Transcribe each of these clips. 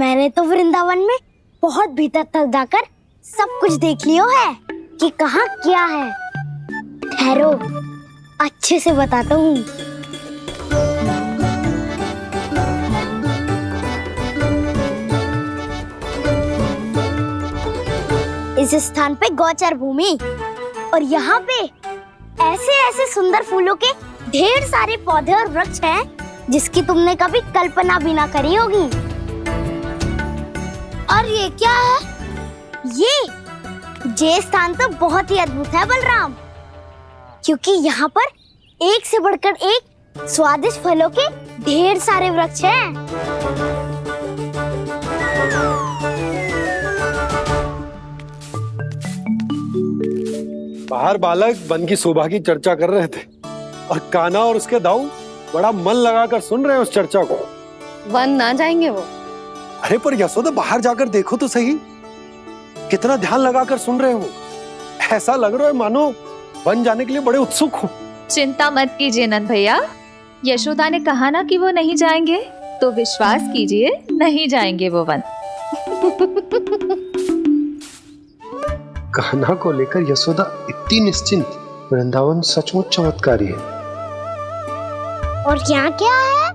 मैंने तो वृंदावन में बहुत भीतर तक जाकर सब कुछ देख लियो है कि कहाँ क्या है। ठहरो, अच्छे से बताता हूँ। इस स्थान पे गोचर भूमि और यहाँ पे ऐसे ऐसे सुंदर फूलों के ढेर सारे पौधे और वृक्ष हैं जिसकी तुमने कभी कल्पना भी ना करी होगी। और ये क्या है? ये स्थान तो बहुत ही अद्भुत है बलराम, क्योंकि यहाँ पर एक से बढ़कर एक स्वादिष्ट फलों के ढेर सारे वृक्ष हैं। बाहर बालक वन की शोभा की चर्चा कर रहे थे और कान्हा और उसके दाऊ बड़ा मन लगाकर सुन रहे हैं उस चर्चा को। वन ना जाएंगे वो? अरे पर यशोदा, बाहर जाकर देखो तो सही, कितना ध्यान लगाकर सुन रहे हो। ऐसा लग रहा है मानो वन जाने के लिए बड़े उत्सुक हो। चिंता मत कीजिए नंद भैया, यशोदा ने कहा ना कि वो नहीं जाएंगे, तो विश्वास कीजिए नहीं जाएंगे वो वन। कान्हा को लेकर यशोदा इतनी निश्चिंत, वृंदावन सचमुच चमत्कारी है। और यहाँ क्या है?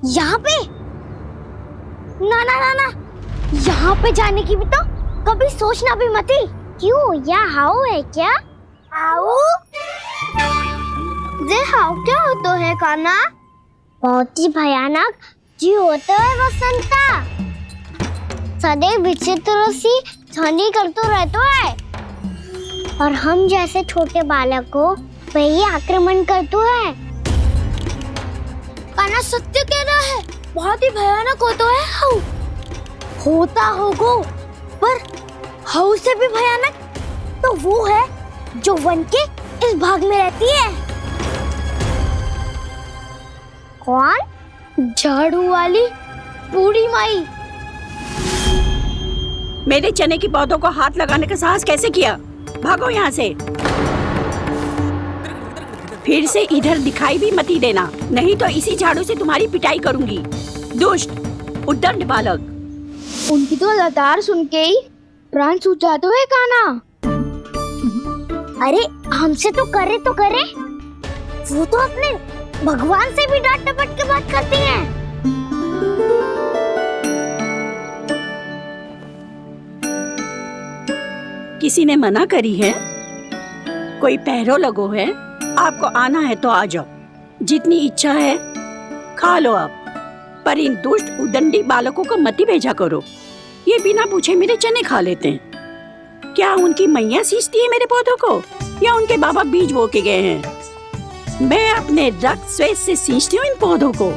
यहाँ पे ना ना ना ना, यहाँ पे जाने की भी तो कभी सोचना भी मत ही। क्यों, यहाँ हाउ है क्या? हाउ? ये हाउ क्या होता है कान्हा? बहुत ही भयानक जी होता है वसंता। सदैव विचित्र सी ध्वनि करते रहता है और हम जैसे छोटे बालक को वही आक्रमण करते है। कान्हा सत्य कह रहा है, बहुत ही भयानक होता है हाउ। होता होगा, पर हाउ से भी भयानक तो वो है जो वन के इस भाग में रहती है। कौन? झाड़ू वाली बूढ़ी माई। मेरे चने की पौधों को हाथ लगाने का साहस कैसे किया? भागो यहाँ से। फिर से इधर दिखाई भी मत देना, नहीं तो इसी झाड़ू से तुम्हारी पिटाई करूंगी। दुष्ट उद्दंड बालक। उनकी तो लगातार सुन के ही प्राण सूझ जाते हैं कान्हा। अरे हमसे तो करे, वो तो अपने भगवान से भी डांट डपट के बात करती हैं। किसी ने मना करी है? कोई पहरो लगो है? आपको आना है तो आ जाओ, जितनी इच्छा है खा लो आप, पर इन दुष्ट उदंडी बालकों को मत ही भेजा करो। ये बिना पूछे मेरे चने खा लेते हैं। क्या उनकी मैया सींचती है मेरे पौधों को, या उनके बाबा बीज बो के गए हैं? मैं अपने रक्त स्वेद से सींचती हूँ इन पौधों को,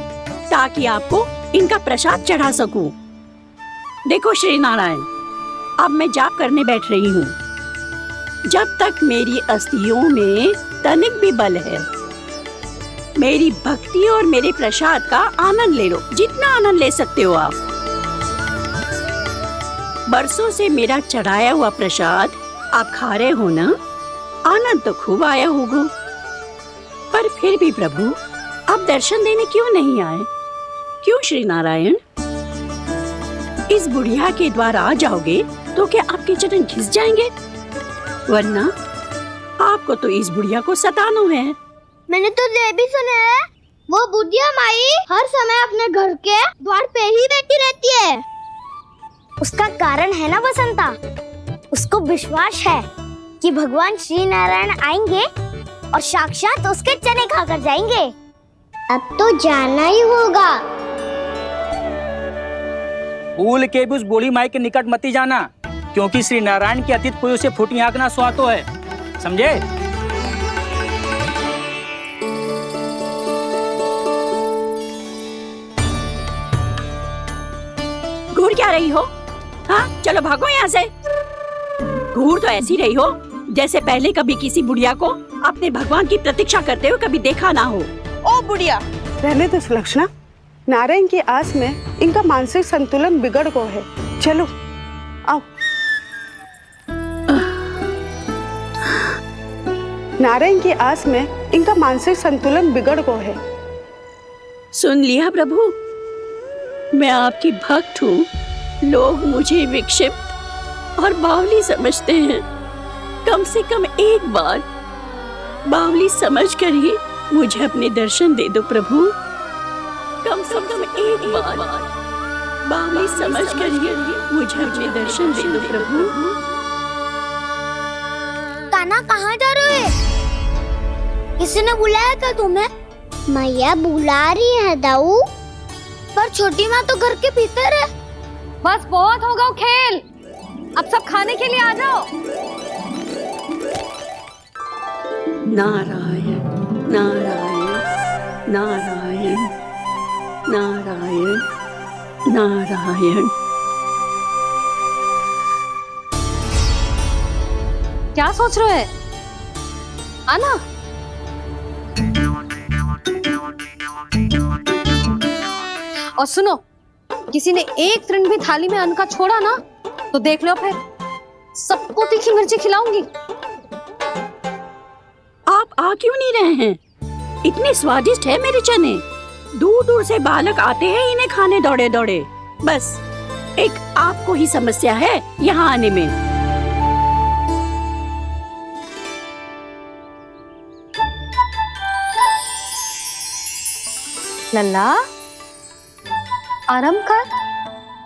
ताकि आपको इनका प्रसाद चढ़ा सकूं। देखो श्री नारायण, अब मैं जाप करने बैठ रही हूँ। जब तक मेरी अस्थियों में तनिक भी बल है, मेरी भक्ति और मेरे प्रसाद का आनंद ले लो, जितना आनंद ले सकते हो आप। बरसों से मेरा चढ़ाया हुआ प्रसाद आप खा रहे हो ना, आनंद तो खूब आया होगा। पर फिर भी प्रभु, आप दर्शन देने क्यों नहीं आए? क्यों श्री नारायण? इस बुढ़िया के द्वार आ जाओगे तो क्या आपके चरण घिस जाएंगे? वरना आपको तो इस बुढ़िया को सताना है। मैंने तो ये भी सुना है, वो बुढ़िया माई हर समय अपने घर के द्वार पे ही बैठी रहती है। उसका कारण है ना बसंता, उसको विश्वास है कि भगवान श्री नारायण आएंगे और साक्षात उसके चने खाकर जाएंगे। अब तो जाना ही होगा। भूल के भी उस बूढ़ी माई के निकट मत जाना, क्योंकि श्री नारायण की अतीत कोई उसे फूटी आंख ना सुहातो है, समझे? घूर क्या रही हो? हाँ, चलो भागो यहाँ से। घूर तो ऐसी रही हो जैसे पहले कभी किसी बुढ़िया को अपने भगवान की प्रतीक्षा करते हुए कभी देखा ना हो। ओ बुढ़िया, रहने दो सुलक्षणा। नारायण की आस में इनका मानसिक संतुलन बिगड़ गया है। चलो आओ। नारायण की आस में इनका मानसिक संतुलन बिगड़ गया है। सुन लिया प्रभु, मैं आपकी भक्त हूँ, लोग मुझे विक्षिप्त और बावली समझते हैं। कम से कम एक बार बावली समझकर ही मुझे अपने दर्शन दे दो प्रभु। कम से कम एक बार बावली समझकर ही मुझे अपने दर्शन दे दो प्रभु। कान्हा कहाँ जा रहे हो? किसी ने बुलाया क्या तुम्हें? मैया बुला रही है दाऊ, पर छोटी माँ तो घर के भीतर है। बस बहुत होगा खेल, अब सब खाने के लिए आ जाओ। नारायण नारायण नारायण नारायण नारायण। क्या सोच रहे हो? आना। और सुनो, किसी ने एक तृण भी थाली में अन्न का छोड़ा ना तो देख लो, फिर सबको तीखी मिर्ची खिलाऊंगी। आप आ क्यों नहीं रहे हैं? इतने स्वादिष्ट है मेरे चने। दूर दूर से बालक आते हैं इन्हें खाने दौड़े दौड़े। बस एक आपको ही समस्या है यहाँ आने में। लल्ला, आराम कर।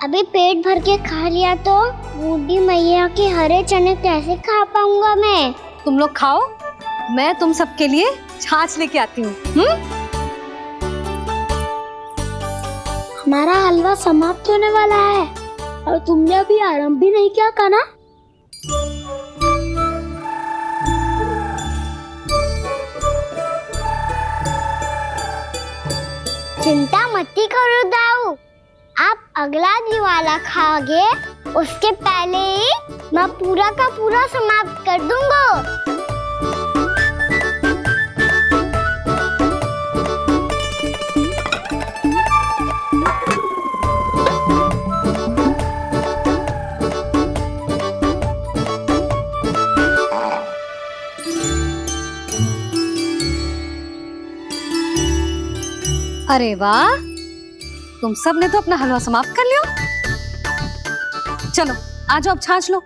अभी पेट भर के खा लिया तो बूढ़ी मैया के हरे चने कैसे खा पाऊंगा मैं? तुम लोग खाओ, मैं तुम सबके लिए छाछ लेके आती हूँ। हमारा हलवा समाप्त होने वाला है और तुमने अभी आराम भी नहीं किया कान्हा। चिंता मत करो दाऊ, आप अगला दिवाला खाओगे उसके पहले ही मैं पूरा का पूरा समाप्त कर दूंगा। अरे वाह, तुम सब ने तो अपना हलवा समाप्त कर लिया। चलो आ जाओ, अब छाछ लो।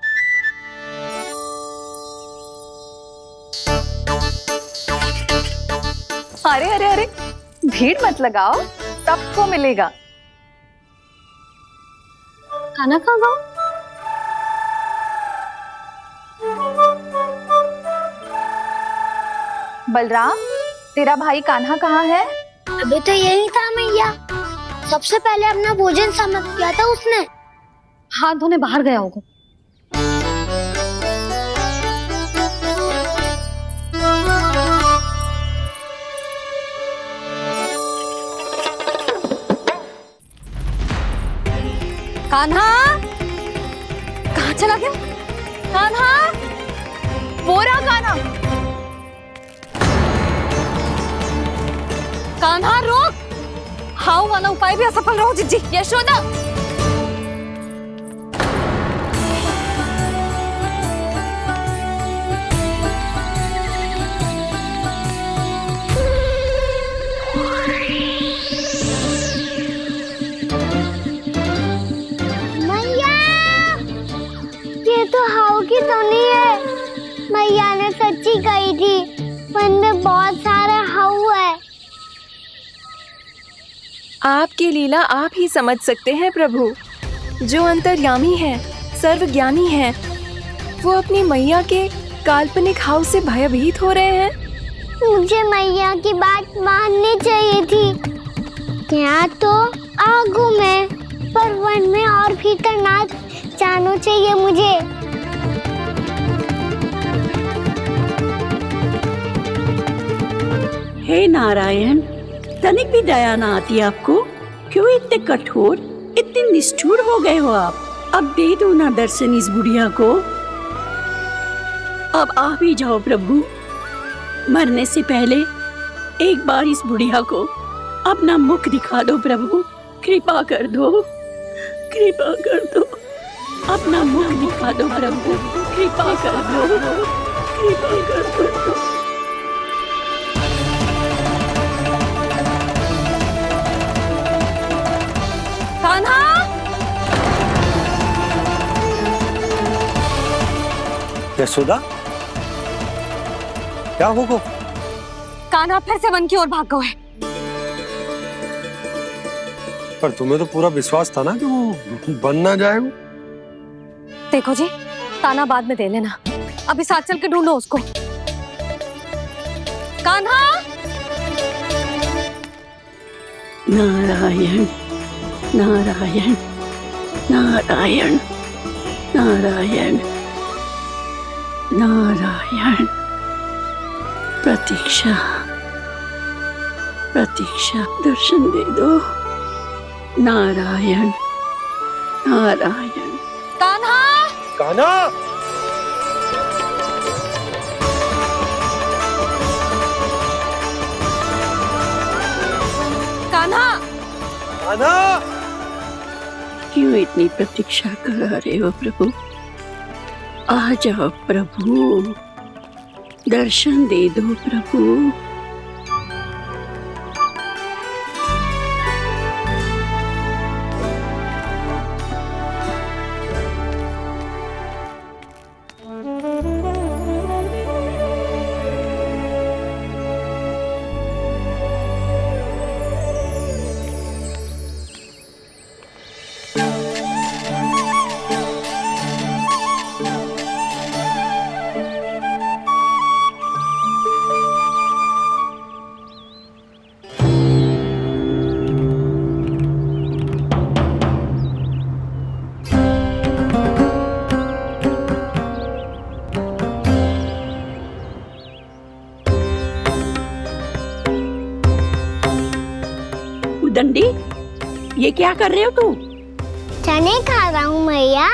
अरे अरे अरे, भीड़ मत लगाओ, सबको मिलेगा। खाना खा गो। बलराम, तेरा भाई कान्हा कहाँ है? अभी तो यही था मैया, सबसे पहले अपना भोजन समाप्त किया था उसने। हाथ धोने बाहर गया होगा। कान्हा, कहाँ चला गया? कान्हा, वो रहा कान्हा। कान्हा रोक, हाउ वाला उपाय भी असफल रहो जिज्जी। यशोदा, मैया, ये तो हाउ की धुनी है। मैया ने सच्ची कही थी, मन में बहुत सारे हाउ है। आपकी लीला आप ही समझ सकते हैं प्रभु। जो अंतर्यामी है, सर्वज्ञानी है, वो अपनी मैया के काल्पनिक हाव से भयभीत हो रहे हैं। मुझे मैया की बात माननी चाहिए थी। यहाँ तो आगू में, पर वन में और भीतर ना जाना चाहिए मुझे। हे नारायण, तनिक भी दया ना आती आपको? क्यों इतने कठोर, इतने निष्ठुर हो गए हो आप? अब दे दो ना दर्शन इस बुढ़िया को। अब आ भी जाओ प्रभु। मरने से पहले एक बार इस बुढ़िया को अपना मुख दिखा दो प्रभु। कृपा कर दो, कृपा कर दो। अपना मुख दिखा दो प्रभु, कृपा कर दो, कृपा कर दो। कान्हा, यशोदा, क्या होगा? कान्हा फिर से वन की ओर भाग गए। पर तुम्हें तो पूरा विश्वास था ना कि वो बन ना जाए। वो देखो जी, ताना बाद में दे लेना, अभी साथ चल के ढूंढो उसको। कान्हा! नारायण नारायण नारायण नारायण नारायण। प्रतीक्षा प्रतीक्षा, दर्शन दे दो। नारायण नारायण। कान्हा! कान्हा! कान्हा! कान्हा! क्यों इतनी प्रतीक्षा करा रहे हो प्रभु? आ जाओ प्रभु, दर्शन दे दो प्रभु। दंडी, ये क्या कर रहे हो तू? चने खा रहा हूँ मैया।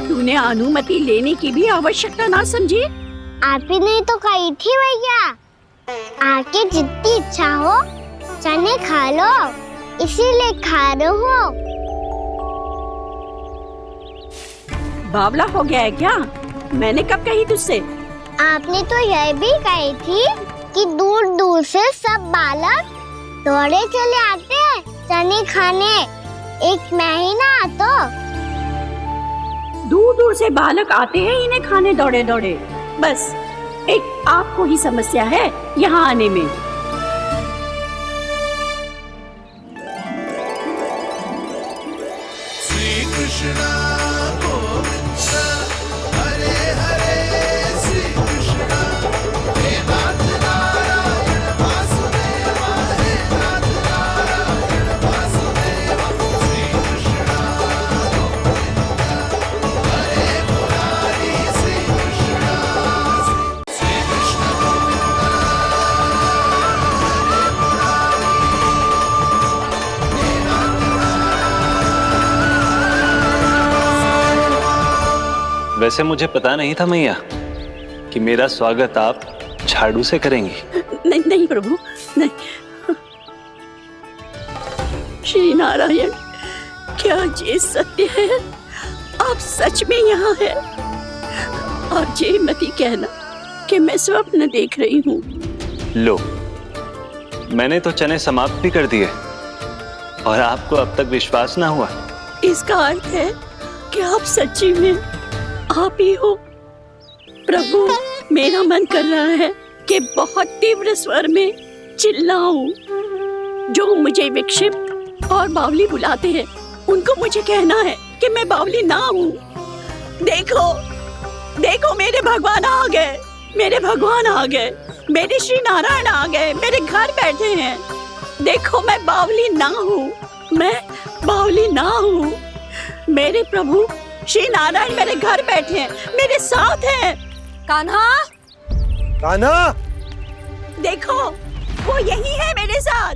तूने अनुमति लेने की भी आवश्यकता ना समझी? आप ही नहीं तो कही थी भैया, आके जितनी इच्छा हो चने खा लो, इसीलिए खा रहे हो। बावला हो गया है क्या? मैंने कब कही तुझसे? आपने तो यह भी कही थी कि दूर दूर से सब बालक दौड़े चले आते हैं चने खाने, एक मैं ही ना तो। दूर दूर से बालक आते हैं इन्हें खाने दौड़े दौड़े। बस एक आपको ही समस्या है यहाँ आने में। श्री कृष्ण हरे हरे, श्री कृष्ण हे नाथ नारायण वासुदेवा, हे नाथ नारायण वासुदेवा, श्री कृष्ण हरे मुरारी, श्री कृष्ण श्री कृष्ण गोविंद हरे मुरारी, हे नाथ वैसे मुझे पता नहीं था मैया कि मेरा स्वागत आप झाड़ू से करेंगी। नहीं नहीं प्रभु, नहीं। श्री नारायण, क्या ये सत्य है? आप सच में यहाँ हैं? और ये मत ही कहना कि मैं स्वप्न देख रही हूँ। लो, मैंने तो चने समाप्त भी कर दिए और आपको अब तक विश्वास ना हुआ। इसका अर्थ है कि आप सच्ची में आप ही हो। प्रभु, मेरा मन कर रहा है कि बहुत तीव्र स्वर में चिल्लाऊं। जो मुझे विक्षिप्त और बावली बुलाते हैं उनको मुझे कहना है कि मैं बावली ना हूँ। देखो देखो, मेरे भगवान आ गए, मेरे भगवान आ गए, मेरे श्री नारायण आ गए, मेरे घर बैठे हैं। देखो, मैं बावली ना हूँ, मैं बावली ना हूँ। मेरे प्रभु श्री नारायण मेरे घर बैठे हैं, मेरे साथ हैं। कान्हा! कान्हा! देखो, वो यही है मेरे साथ,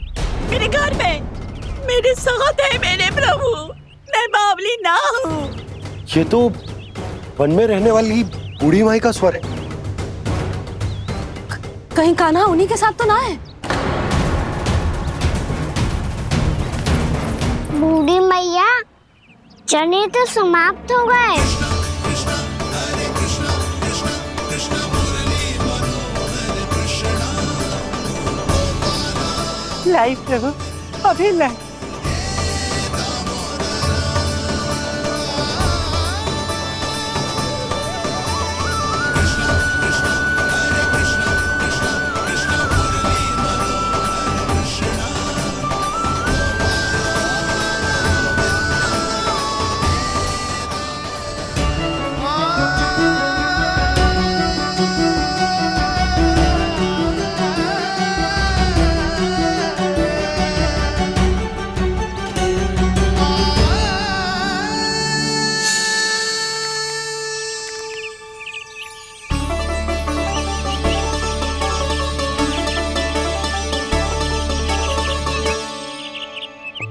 मेरे घर में, मेरे साथ है मेरे प्रभु। मैं बावली ना हूँ। ये तो वन में रहने वाली बूढ़ी माई का स्वर है। कहीं कान्हा उन्हीं के साथ तो ना है? बूढ़ी मैया, चने तो समाप्त हो गए। लाई प्रभु, अभी लाई।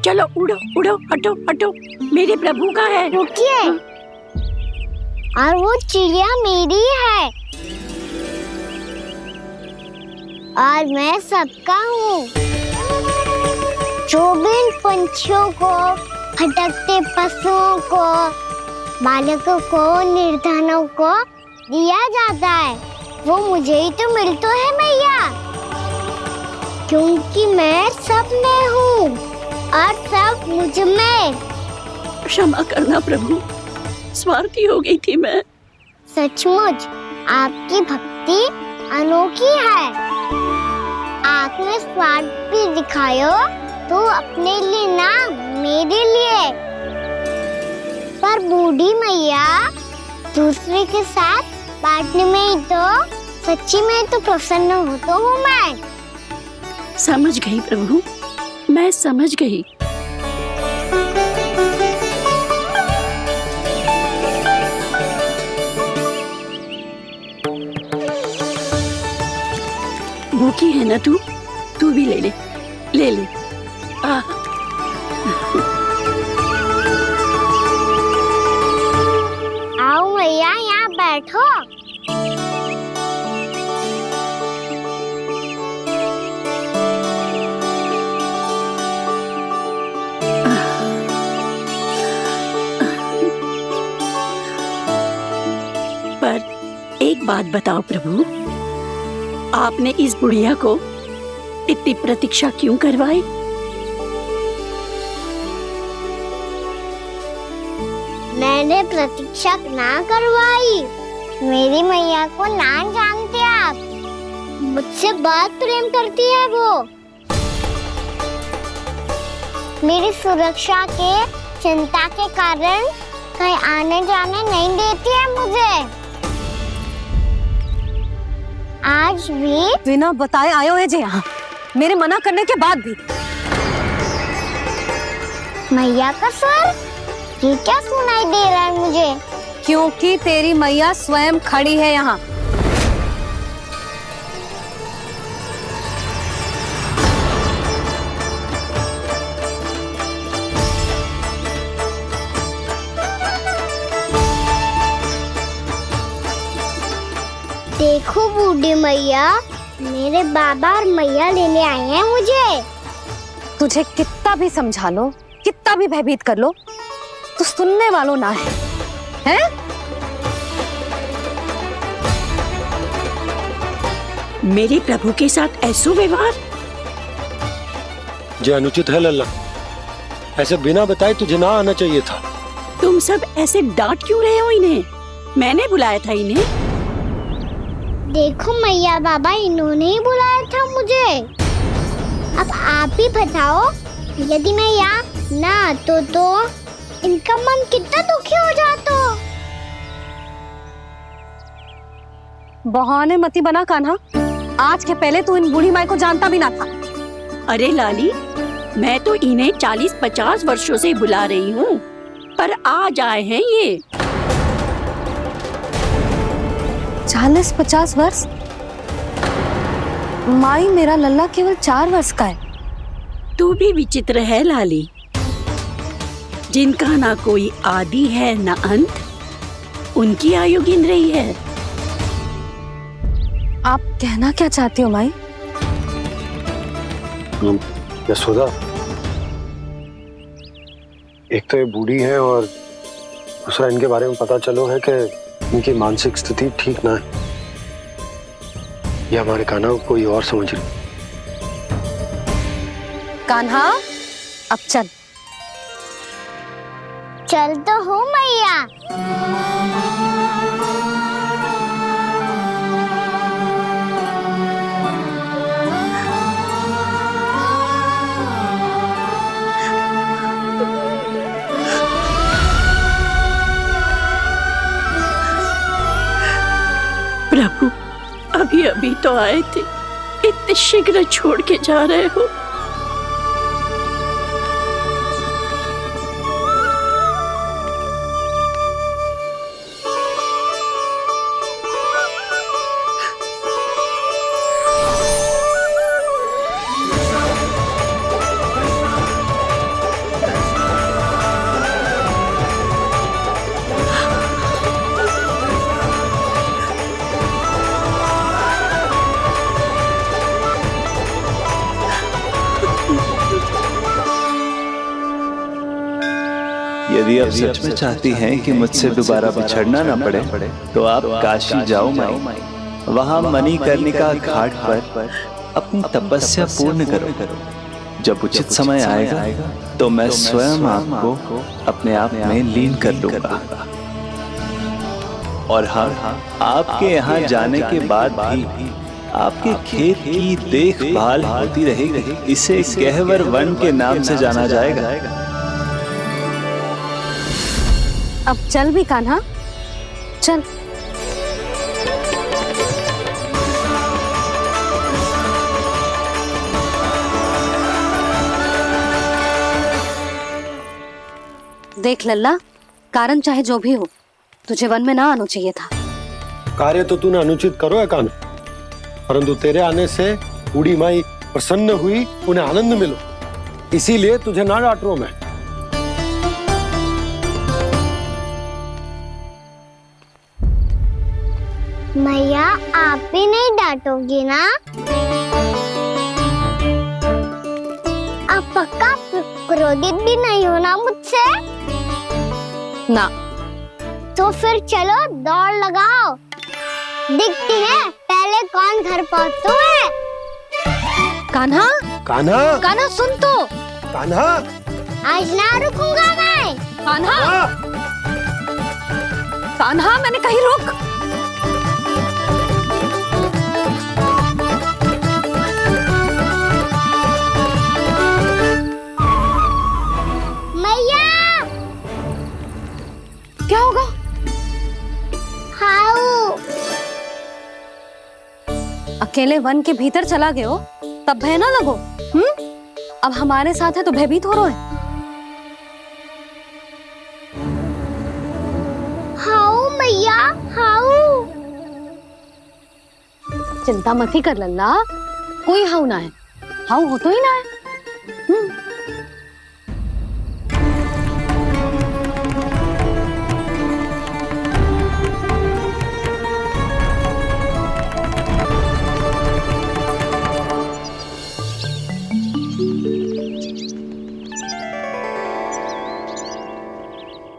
चलो उड़ो उड़ो, हटो हटो, मेरे प्रभु का है। रुकिए, और वो चिड़िया मेरी है और मैं सबका हूँ। जो भी इन पंछियों को, भटकते पशुओं को, बालकों को, निर्धनों को दिया जाता है, वो मुझे ही तो मिलता है मैया, क्योंकि मैं सब में हूँ और सब मुझ में। क्षमा करना प्रभु, स्वार्थी हो गई थी मैं। सचमुच आपकी भक्ति अनोखी है। आपने स्वार्थ भी दिखायो तो अपने लिए ना, मेरे लिए। पर बूढ़ी मैया, दूसरे के साथ बांटने में ही तो सच्ची में तो प्रसन्न होता हूँ मैं। समझ गई प्रभु, मैं समझ गई। भूखी है ना तू? तू भी ले ले, ले ले। आओ मैया, यहाँ बैठो। पर एक बात बताओ प्रभु, आपने इस बुढ़िया को इतनी प्रतीक्षा क्यों करवाई? मैंने प्रतीक्षा ना करवाई। मेरी मैया को ना जानते आप, मुझसे बहुत प्रेम करती है वो। मेरी सुरक्षा के चिंता के कारण कहीं आने जाने नहीं देती है मुझे। आज भी बिना बताए आयो है जे यहाँ, मेरे मना करने के बाद भी। मैया का स्वर, ये क्या सुनाई दे रहा है मुझे? क्योंकि तेरी मैया स्वयं खड़ी है यहाँ। देखो बूढ़ी मैया, मेरे बाबा और मैया लेने आए हैं मुझे। तुझे कितना भी समझा लो, कितना भी भयभीत कर लो, तो सुनने वालों ना है, हैं? मेरे प्रभु के साथ ऐसा व्यवहार जो अनुचित है लल्ला। ऐसे बिना बताए तुझे ना आना चाहिए था। तुम सब ऐसे डांट क्यों रहे हो इन्हें? मैंने बुलाया था इन्हें। देखो मैया बाबा, इन्होंने ही बुलाया था मुझे। अब आप ही बताओ, यदि मैं यहाँ ना आतो तो इनका मन कितना दुखी हो जाता। बहाने मती बना कान्हा, आज के पहले तू इन बूढ़ी माई को जानता भी ना था। अरे लाली, मैं तो इन्हें 40-50 वर्षों से बुला रही हूँ, पर आज आए हैं ये। 40-50 वर्ष? माई, मेरा लल्ला केवल 4 वर्ष का है। तू भी विचित्र है लाली, जिनका ना कोई आदि है ना अंत, उनकी आयु गिन रही है। आप कहना क्या चाहती हो माई? यशोदा, एक तो ये बूढ़ी है और दूसरा इनके बारे में पता चलो है कि इनकी मानसिक स्थिति ठीक ना है। ये हमारे कान्हा को कोई और समझ रही। कान्हा, अब चल। चल तो हो मैया। प्रभु, अभी अभी तो आए थे, इतने शीघ्र छोड़ के जा रहे हो। यदि आप सच में चाहती हैं कि मुझसे दोबारा बिछड़ना ना पड़े तो आप काशी जाओ माई। वहां मणिकर्णिका घाट पर अपनी तपस्या पूर्ण करो। जब उचित समय आएगा तो मैं स्वयं आपको अपने आप में लीन कर लूंगा। और हाँ, आपके यहाँ जाने के बाद भी आपके खेत की देखभाल होती रहेगी। इसे गहवर वन के नाम से जाना जाएगा। अब चल भी कान्हा, चल। देख लल्ला, कारण चाहे जो भी हो, तुझे वन में ना आना चाहिए था। कार्य तो तूने अनुचित करो है कान्हा, परंतु तेरे आने से बूढ़ी माई प्रसन्न हुई, उन्हें आनंद मिलो, इसीलिए तुझे ना डांट रहा हूं मैं। मैया, आप भी नहीं डांटोगी ना? आप पक्का क्रोधित भी नहीं हो ना मुझसे? ना। तो फिर चलो दौड़ लगाओ, दिखती है पहले कौन घर पहुंचता है। कान्हा, कान्हा, कान्हा सुन तो। कान्हा, आज ना रुकूंगा मैं। कान्हा, कान्हा, मैंने कही रुक। मैया, क्या होगा? हाउ अकेले वन के भीतर चला गए हो तब भय ना लगो। अब हमारे साथ है तो भयभीत हो रहे हैं। हाउ मैया, हाउ। चिंता मत ही कर लल्ला, कोई हाउ ना है। हाउ हो तो ही ना है।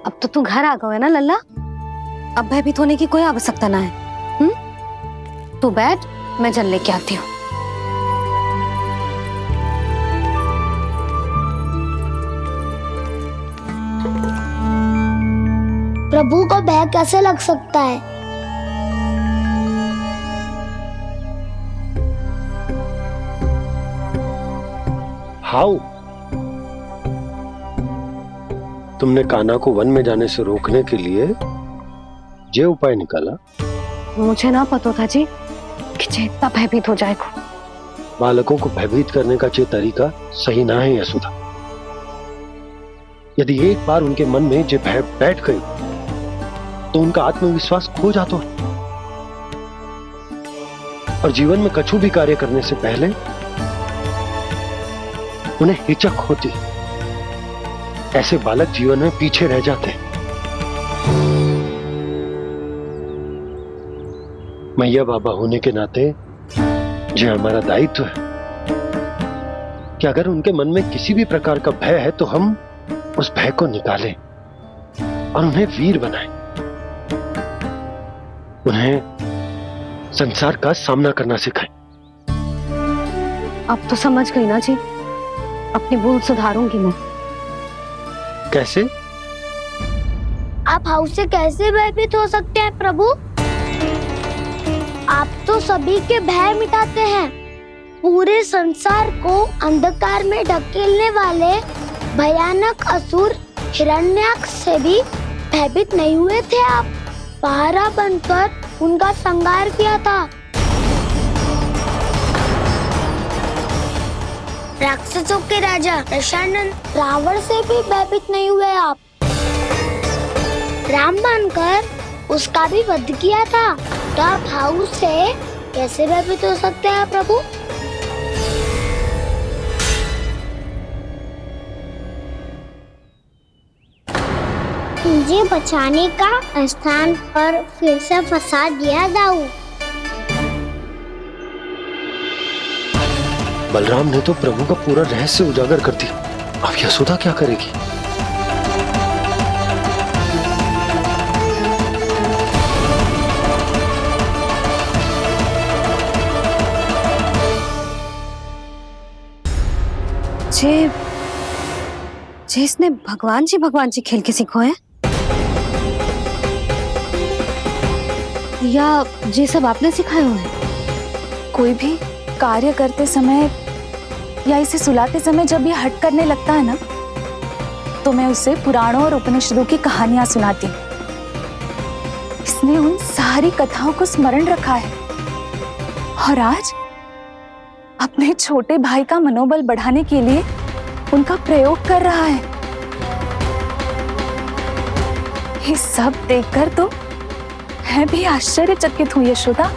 अब तो तू घर आ गया है ना लल्ला, अब भयभीत होने की कोई आवश्यकता ना है। तू बैठ, मैं जल लेके आती हूँ। प्रभु को भय कैसे लग सकता है? हाउ? तुमने कान्हा को वन में जाने से रोकने के लिए ये उपाय निकाला? मुझे ना पता था जी कि इतना भयभीत हो जाएगा। बालकों को भयभीत करने का ये तरीका सही ना है यशोदा। यदि एक बार उनके मन में ये भय बैठ गई तो उनका आत्मविश्वास खो जाता है और जीवन में कछु भी कार्य करने से पहले उन्हें हिचक होती। ऐसे बालक जीवन में पीछे रह जाते हैं। मैया बाबा होने के नाते ये हमारा दायित्व है कि अगर उनके मन में किसी भी प्रकार का भय है तो हम उस भय को निकालें और उन्हें वीर बनाएं, उन्हें संसार का सामना करना सिखाएं। अब तो समझ गई ना जी, अपनी भूल सुधारूंगी मैं। कैसे? आप हाउ से कैसे भयभीत हो सकते हैं प्रभु? आप तो सभी के भय मिटाते हैं। पूरे संसार को अंधकार में ढकेलने वाले भयानक असुर हिरण्याक्ष से भी भयभीत नहीं हुए थे आप। पहरा बनकर उनका संहार किया था। राक्षसों के राजा दशानन रावण से भी भयभीत नहीं हुए आप। राम बनकर उसका भी वध किया था, तो आप हाउ से कैसे भयभीत हो सकते हैं प्रभु? मुझे बचाने का स्थान पर फिर से फंसा दिया जाऊं। बलराम ने तो प्रभु का पूरा रहस्य उजागर कर दिया। अब यशोदा क्या करेगी? जे इसने भगवान जी खेल के सीखो है, या जे सब आपने सिखाए हुए हैं? कोई भी कार्य करते समय या इसे सुलाते समय जब ये हट करने लगता है ना, तो मैं उसे पुराणों और उपनिषदों की कहानियां सुनाती हूँ। इसने उन सारी कथाओं को स्मरण रखा है और आज अपने छोटे भाई का मनोबल बढ़ाने के लिए उनका प्रयोग कर रहा है। ये सब देखकर तो मैं भी आश्चर्यचकित हूँ यशोदा।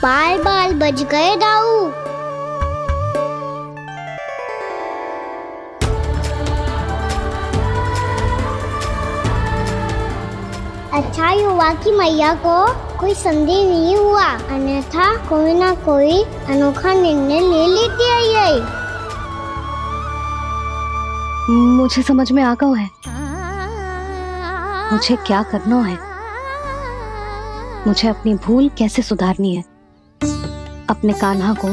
बाल बाल बज गए दाऊ। अच्छा ही हुआ कि मैया को कोई संदेह नहीं हुआ, अन्यथा कोई ना कोई अनोखा निर्णय ले लेती है ये। मुझे समझ में आ गया है मुझे क्या करना है। मुझे अपनी भूल कैसे सुधारनी है, अपने कान्हा को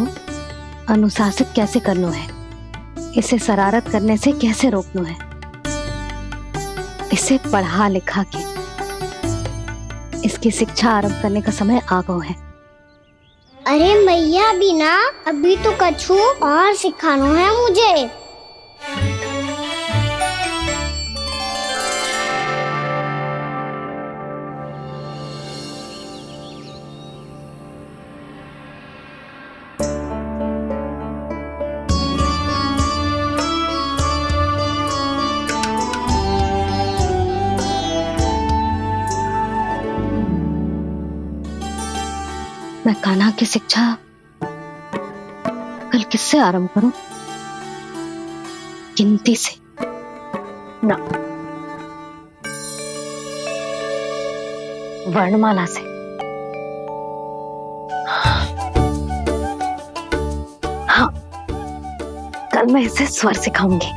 अनुशासित कैसे करना है, इसे शरारत करने से कैसे रोकना है, इसे पढ़ा लिखा के इसकी शिक्षा आरंभ करने का समय आ गया है। अरे मैया बिना अभी तो कछु और सिखाना है मुझे। मैं कान्हा की शिक्षा कल किससे आरंभ करूं? गिनती से ना, वर्णमाला से। हाँ, कल मैं इसे स्वर सिखाऊंगी।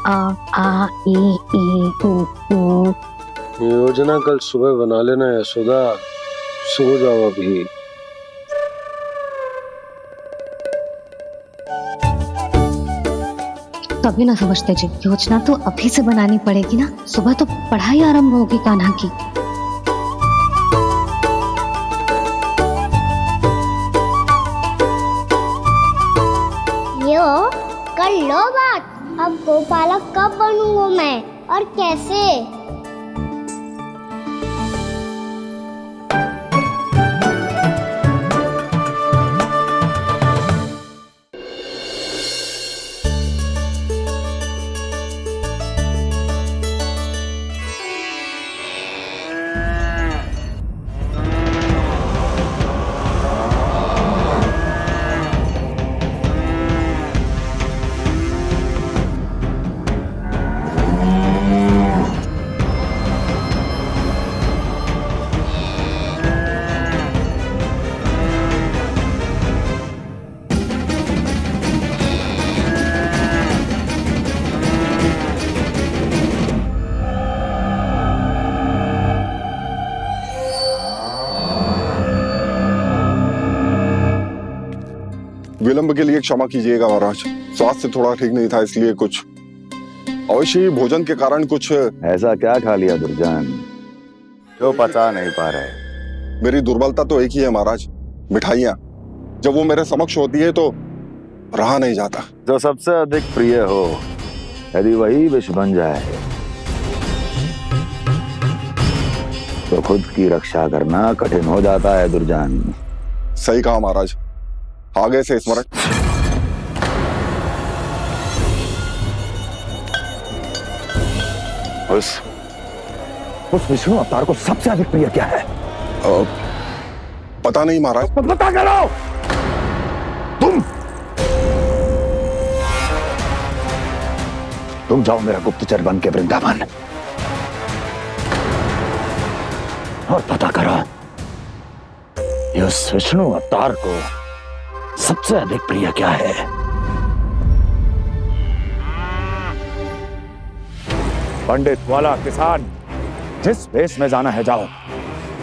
आ आ ई ऊ। योजना कल सुबह बना लेना यशोदा, सो जाओ अभी। तभी ना समझते जी, योजना तो अभी से बनानी पड़ेगी ना। सुबह तो पढ़ाई आरंभ होगी कान्हा की। यो कर लो बात। अब गोपालक कब बनूंगा मैं और कैसे? विलंब के लिए क्षमा कीजिएगा महाराज, स्वास्थ्य थोड़ा ठीक नहीं था इसलिए कुछ अवश्य ही भोजन के कारण कुछ। ऐसा क्या खा लिया दुर्जन जो पचा नहीं पा रहे? मेरी दुर्बलता तो एक ही है महाराज, मिठाइयाँ। जब वो मेरे समक्ष होती है तो रहा नहीं जाता। जो सबसे अधिक प्रिय हो, यदि वही विष बन जाए तो खुद की रक्षा करना कठिन हो जाता है दुर्जन। सही कहा महाराज, आगे से स्मरण। उस विष्णु अवतार को सबसे अधिक प्रिय क्या है? पता नहीं महाराज। पता करो। तुम जाओ मेरा गुप्तचर बन के वृंदावन और पता करो इस विष्णु अवतार को सबसे अधिक प्रिय क्या है। पंडित, वाला, किसान, जिस वेश में जाना है जाओ,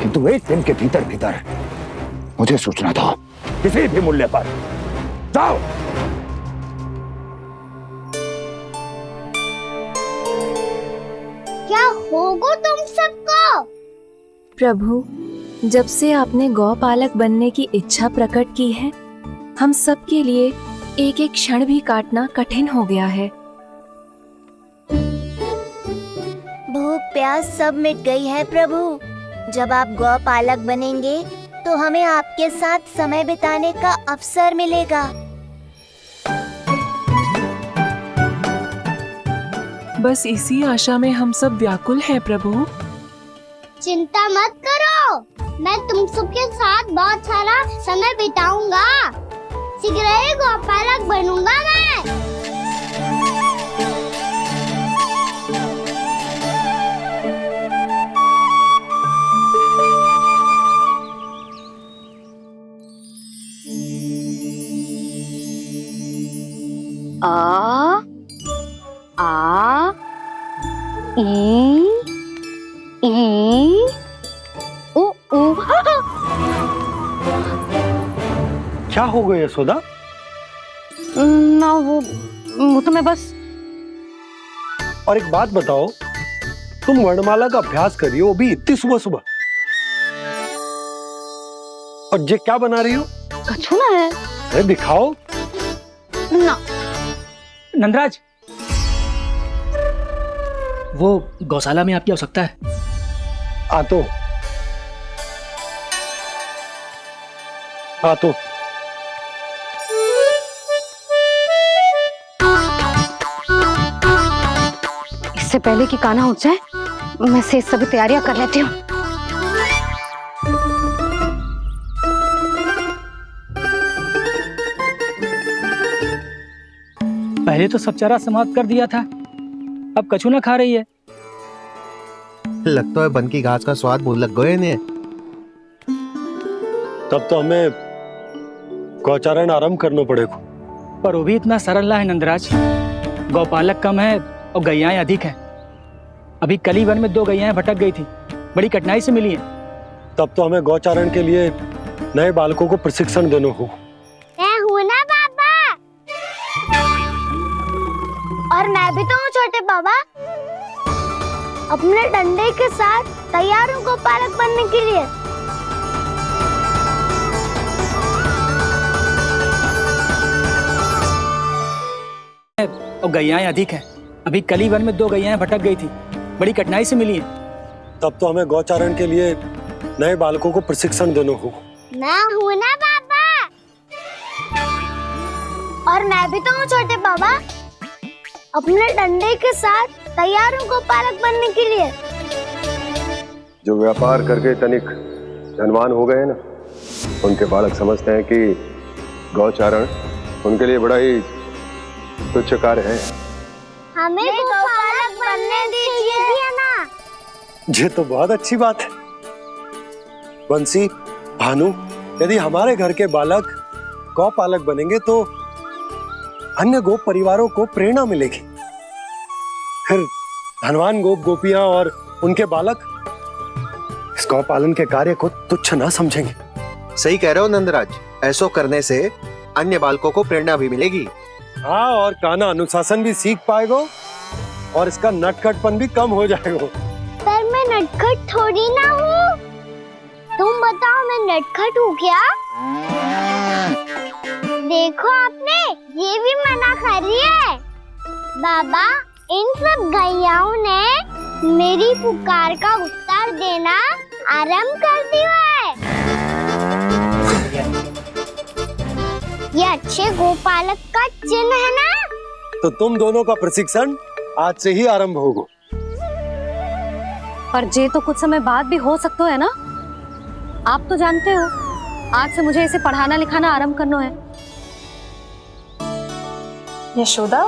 किंतु एक दिन के भीतर भीतर मुझे सूचना दो, किसी भी मूल्य पर। बताओ। क्या होगा तुम सबको? प्रभु, जब से आपने गौपालक बनने की इच्छा प्रकट की है, हम सब के लिए एक एक क्षण भी काटना कठिन हो गया है। भूख प्यास सब मिट गई है प्रभु। जब आप गौपालक बनेंगे तो हमें आपके साथ समय बिताने का अवसर मिलेगा। बस इसी आशा में हम सब व्याकुल हैं प्रभु। चिंता मत करो, मैं तुम सबके साथ बहुत सारा समय बिताऊंगा। शीघ्र ही गौपालक बनूंगा मैं। आ आ ई ओ ओ। क्या हो गया यशोदा? ना वो तो मैं बस। और एक बात बताओ, तुम वर्णमाला का अभ्यास कर रही हो, वो भी इतनी सुबह सुबह, और ये क्या बना रही हो? कछुआ है। अरे दिखाओ ना। नंदराज, वो गौशाला में आपकी आवश्यकता है। आ तो इससे पहले कि कान्हा उठ जाए, मैं से सभी तैयारियां कर लेती हूँ। पहले तो सब चारा समाप्त कर दिया था, अब कछू ना खा रही है। लगता है बन की घास का स्वाद भूल लग गए इन्हें। तब तो हमें गौचारण आरंभ करना पड़ेगा। पर वो भी इतना सरल है नंदराज। गौपालक कम है और गैयाएं अधिक हैं। अभी कली वन में 2 गैयाएं भटक गई थी, बड़ी कठिनाई से मिली हैं। तब तो हमें गौचारण के लिए नए बालकों को प्रशिक्षण देना हो। मैं हूँ ना बाबा, और मैं भी तो हूँ छोटे बाबा। अपने डंडे के साथ तैयार हूँ गौपालक बनने के लिए। और गैयाएं अधिक हैं। अभी कली वन में 2 गैयाएं भटक गई थी, बड़ी कठिनाई से मिली हैं। तब तो हमें गौचारण के लिए नए बालकों को प्रशिक्षण देना हो। मैं हूँ ना बाबा, और मैं भी तो हूँ छोटे बाबा। अपने डंडे के साथ तैयार हूँ गौपालक बनने के लिए। जो व्यापार करके तनिक धनवान हो गए ना, उनके बालक समझते हैं कि गौचारण उनके लिए बड़ा ही तुच्छ कार्य है। हमें गौपालक बनने दीजिए ना। ये तो बहुत अच्छी बात है। बंसी, भानु, यदि हमारे घर के बालक गौपालक बनेंगे तो अन्य गोप परिवारों को प्रेरणा मिलेगी। फिर धनवान गोप गोपियां और उनके बालक इस गौपालन के कार्य को तुच्छ ना समझेंगे। सही कह रहे हो नंदराज, ऐसा करने से अन्य बालकों को प्रेरणा भी मिलेगी। हाँ, और कान्हा अनुशासन भी सीख पाएगा और इसका नटखटपन भी कम हो जाएगा। पर मैं नटखट थोड़ी ना हूँ। तुम बताओ, मैं नटखट हूँ क्या? देखो आपने, ये भी मना कर रही है। बाबा, इन सब गैयाओं ने मेरी पुकार का उत्तर देना आरंभ कर दिया है। ये अच्छे गोपालक का चिन्ह है ना? तो तुम दोनों का प्रशिक्षण आज से ही आरंभ होगा। पर जे तो कुछ समय बाद भी हो सकता है ना। आप तो जानते हो, आज से मुझे इसे पढ़ाना लिखाना आरंभ करना है। यशोदा,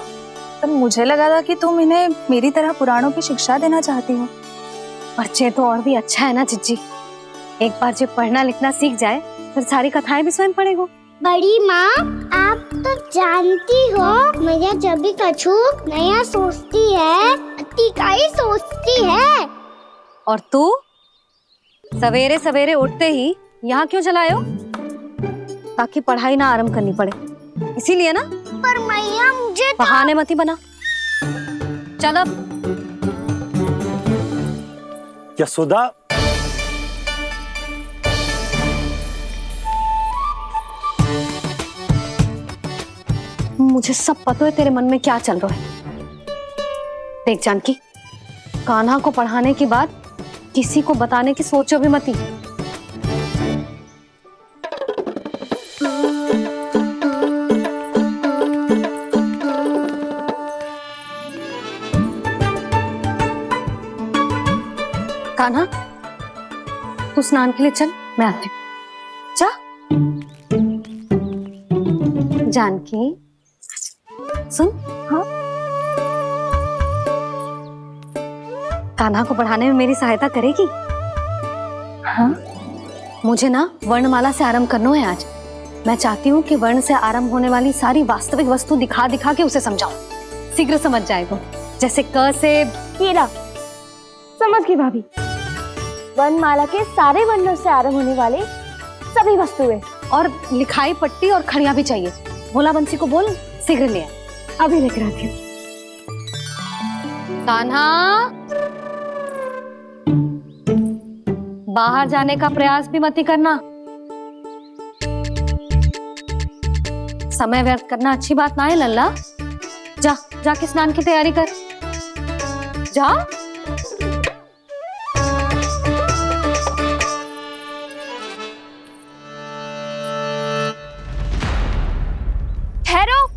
पर मुझे लगा था कि तुम इन्हें मेरी तरह पुराणों की शिक्षा देना चाहती हो। पर जे तो और भी अच्छा है ना जिज्जी। एक बार जब पढ़ना लिखना सीख जाए, फिर सारी कथाएं भी स्वयं पढ़ेगा। बड़ी माँ, आप तो जानती हो, मैया जब भी कछु नया सोचती है, अतिका ही सोचती है। और तू सवेरे सवेरे उठते ही यहाँ क्यों चलाए हो? ताकि पढ़ाई ना आरंभ करनी पड़े। इसीलिए ना। पर मैया मुझे बहाने मत ही बना। चल अब। यशोदा, मुझे सब पता है तेरे मन में क्या चल रहा है। देख जानकी, कान्हा को पढ़ाने की बात किसी को बताने की सोचो भी मत ही। कान्हा, तू स्नान के लिए चल, मैं आती हूँ। जा। जानकी सुन। हाँ, कान्हा को पढ़ाने में मेरी सहायता करेगी? हाँ, मुझे ना वर्णमाला से आरंभ करना है आज। मैं चाहती हूँ कि वर्ण से आरंभ होने वाली सारी वास्तविक वस्तु दिखा दिखा के उसे समझाऊं। शीघ्र समझ जाएगा। जैसे क से कीड़ा। समझ गई भाभी। वर्णमाला के सारे वर्णों से आरंभ होने वाले सभी वस्तुएं और लिखाई पट्टी और खड़िया भी चाहिए। भोला बंसी को बोल शीघ्र ले आए। अभी लेकर आती हूँ। कान्हा, बाहर जाने का प्रयास भी मत ही करना। समय व्यर्थ करना अच्छी बात ना है लल्ला। जा, जाके स्नान की तैयारी कर। जा। ठहरो।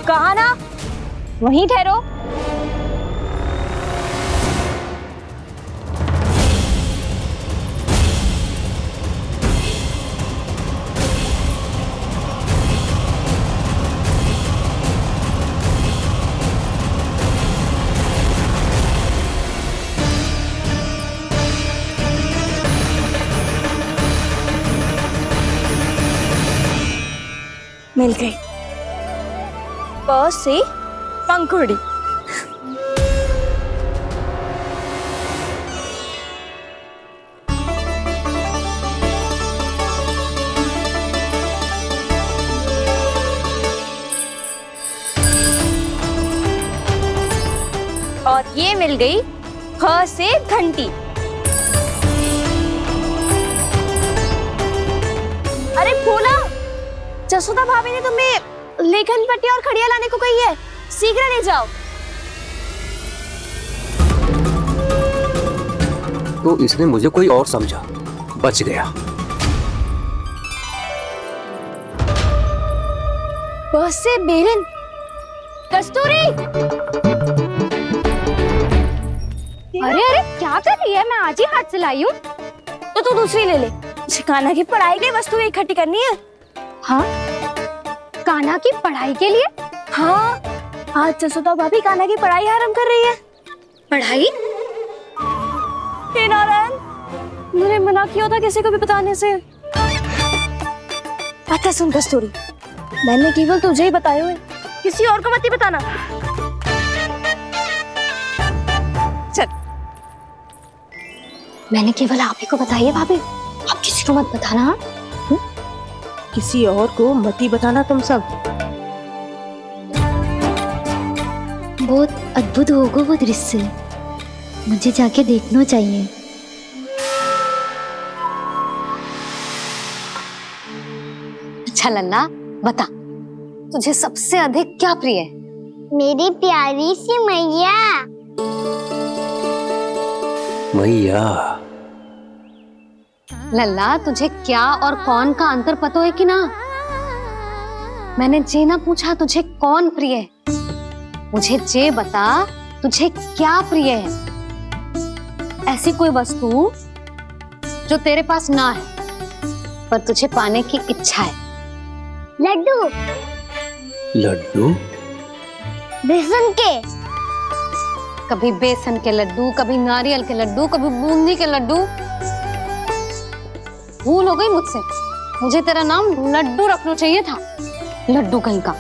कहा ना, वहीं ठहरो। मिल गई। प से पंखुड़ी। और ये मिल गई ह से घंटी। अरे फूला, जसोदा भाभी ने तुम्हें लेखन पट्टी और खड़िया लाने को कही है, शीघ्र ले जाओ। तो इसने मुझे कोई और समझा, बच गया। बस से बेलन। कस्तूरी। अरे अरे क्या कर रही है? मैं आज ही हाथ से लाई हूँ। तो तू दूसरी ले ले। कान्हा की पढ़ाई के लिए वस्तुएं इकट्ठी करनी है। हाँ, कान्हा की पढ़ाई के लिए? हाँ, आज जसोदा भाभी कान्हा की पढ़ाई आरंभ कर रही है। पढ़ाई? हे नारायण, मैंने मना किया था किसी को भी बताने से। अच्छा सुन कस्तूरी, मैंने केवल तुझे ही बताए हुए, किसी और को मत ही बताना। चल। मैंने केवल आप ही को बताई है भाभी, आप किसी को मत बताना। किसी और को मत ही बताना तुम सब। बहुत अद्भुत होगा वो दृश्य, मुझे जाके देखना चाहिए। अच्छा लल्ला, बता तुझे सबसे अधिक क्या प्रिय है? मेरी प्यारी सी मैया। मैया। लल्ला, तुझे क्या और कौन का अंतर पता है कि ना? मैंने जे ना पूछा तुझे कौन प्रिय है, मुझे जे बता तुझे क्या प्रिय है। ऐसी कोई वस्तु जो तेरे पास ना है पर तुझे पाने की इच्छा है। लड्डू। लड्डू? बेसन के। कभी बेसन के लड्डू, कभी नारियल के लड्डू, कभी बूंदी के लड्डू। भूल हो गई मुझसे, मुझे तेरा नाम लड्डू रखना चाहिए था। लड्डू कहीं का।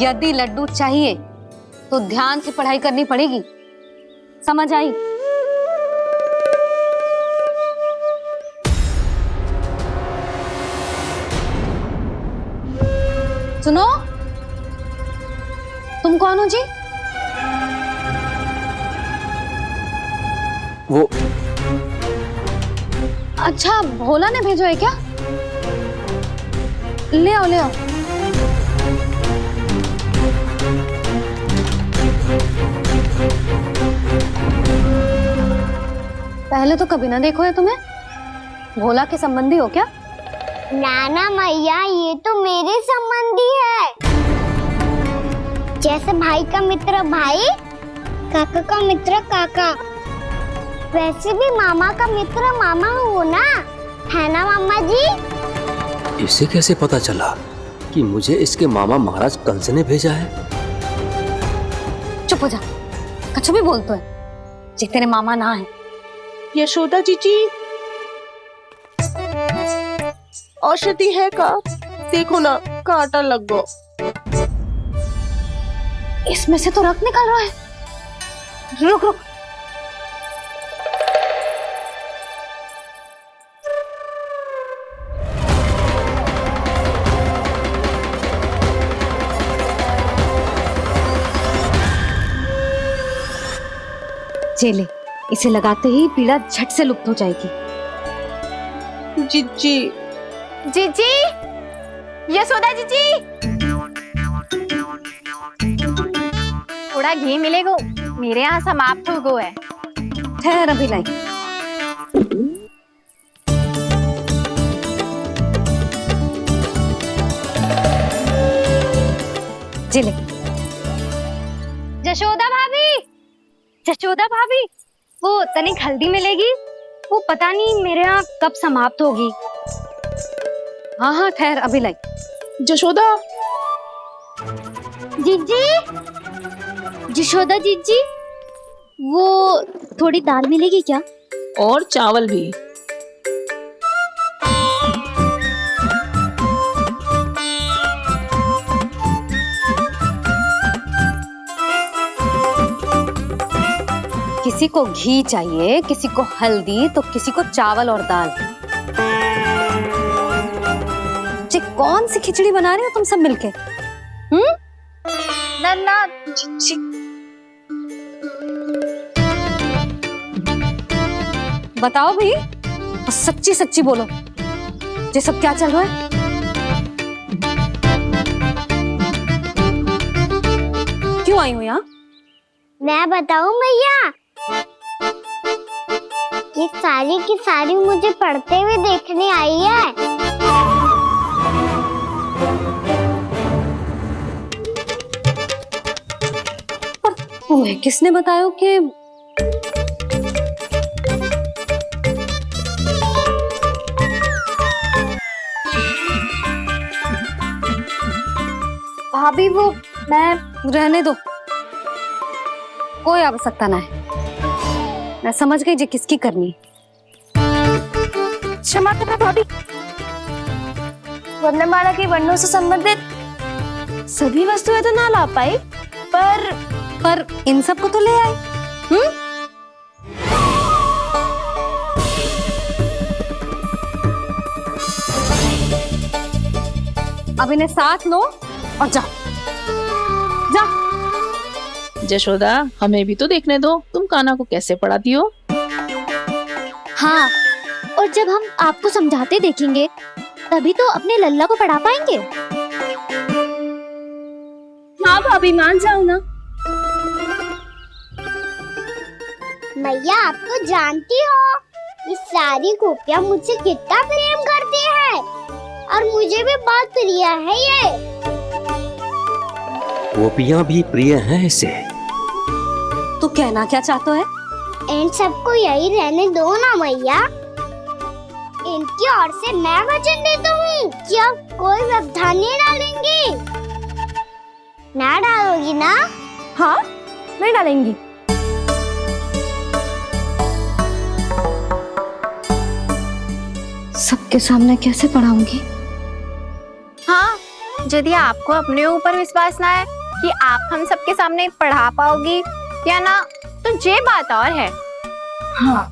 यदि लड्डू चाहिए तो ध्यान से पढ़ाई करनी पड़ेगी। समझ आई? सुनो, तुम कौन हो जी? वो अच्छा, भोला ने भेजो है क्या? ले आओ ले आओ। पहले तो कभी ना देखो है तुम्हें। भोला के संबंधी हो क्या? नाना मैया, ये तो मेरे संबंधी है। जैसे भाई का मित्र भाई, काका का मित्र काका, वैसे भी मामा का मित्र मामा हो ना, है ना मामा जी? इसे कैसे पता चला कि मुझे इसके मामा महाराज कंस ने भेजा है? चुप हो जा, कुछ भी बोलते है जी, तेरे मामा ना है। यशोदा जीजी, औषधि है का? देखो ना, कांटा लग गो। इसमें से तो रक्त निकल रहा है। रुक रुक, चले, इसे लगाते ही पीड़ा झट से लुप्त हो जाएगी। जीजी, जीजी, यशोदा जीजी, थोड़ा घी मिलेगा? मेरे यहाँ समाप्त हो गो है। ठहर, अभी लाई। जिले। जशोदा भाभी, जशोदा भाभी, वो तनिक हल्दी मिलेगी? वो पता नहीं मेरे यहाँ कब समाप्त होगी। हाँ हाँ ठहर, अभी लाई। जशोदा, जीजी, जशोदा जीजी, वो थोड़ी दाल मिलेगी क्या? और चावल भी। किसी को घी चाहिए, किसी को हल्दी, तो किसी को चावल और दाल। जी, कौन सी खिचड़ी बना रही हो तुम सब मिलके? नन्ना, बताओ भाई, और सच्ची सच्ची बोलो, ये सब क्या चल रहा है? क्यों आई हो यहाँ? मैं बताऊं भैया, ये सारी की सारी मुझे पढ़ते हुए देखने आई है। तुम्हें किसने बताया कि भाभी, वो मैं रहने दो, कोई आवश्यकता ना है। मैं समझ गई जी किसकी करनी है। क्षमा करना भाभी, वर्णमाला के वर्णों से संबंधित सभी वस्तुएं तो ना ला पाई, पर इन सब को तो ले आए। अब इन्हें साथ लो और जाओ, जाओ। जशोदा, हमें भी तो देखने दो, तुम कान्हा को कैसे पढ़ाती हो। हाँ, और जब हम आपको समझाते देखेंगे तभी तो अपने लल्ला को पढ़ा पाएंगे। हाँ भाभी, मान जाओ ना। मैया, आप तो जानती हो ये सारी गोपियां मुझसे कितना प्रेम करती है, और मुझे भी बहुत प्रिय है ये। गोपियां भी प्रिय हैं इसे। तो कहना क्या चाहते है? इन सबको यही रहने दो ना मैया। इनकी ओर से मैं वचन देता हूँ कि अब कोई व्यवधान नहीं डालेंगी। ना डालोगी ना? हाँ, मैं डालेंगी। सबके सामने कैसे पढ़ाऊंगी? हाँ, यदि आपको अपने ऊपर विश्वास ना है कि आप हम सबके सामने पढ़ा पाओगी, या ना तो ये बात और है। हाँ,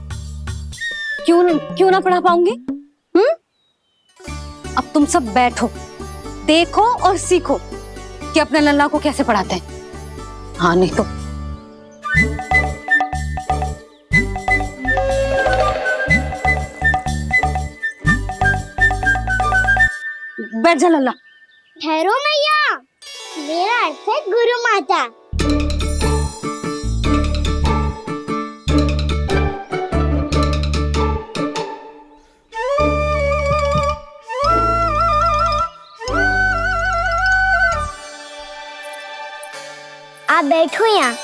क्यों ना पढ़ा पाऊंगी? अब तुम सब बैठो, देखो और सीखो कि अपने लल्ला को कैसे पढ़ाते हैं। हाँ नहीं तो बैठ जा लल्ला। ठहरो मैया, मेरा अर्थ है गुरु माता। आप बैठो यहाँ।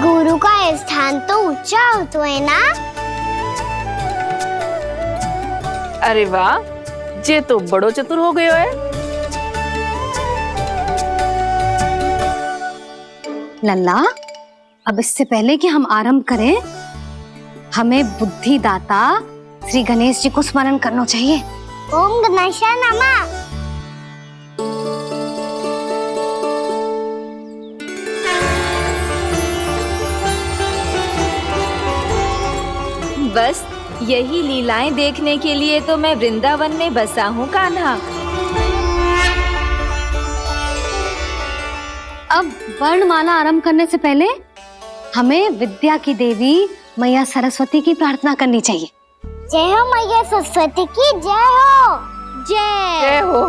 गुरु का स्थान तो ऊंचा होता है ना? अरे वाह, जे तो बड़ो चतुर हो गयो है। लल्ला, अब इससे पहले कि हम आरंभ करें, हमें बुद्धिदाता श्री गणेश जी को स्मरण करना चाहिए। ओम गणेशाय नमः। बस यही लीलाएं देखने के लिए तो मैं वृंदावन में बसा हूँ कान्हा। अब वर्णमाला आरंभ करने से पहले हमें विद्या की देवी मैया सरस्वती की प्रार्थना करनी चाहिए। जय हो मैया सरस्वती की जय हो। जय हो।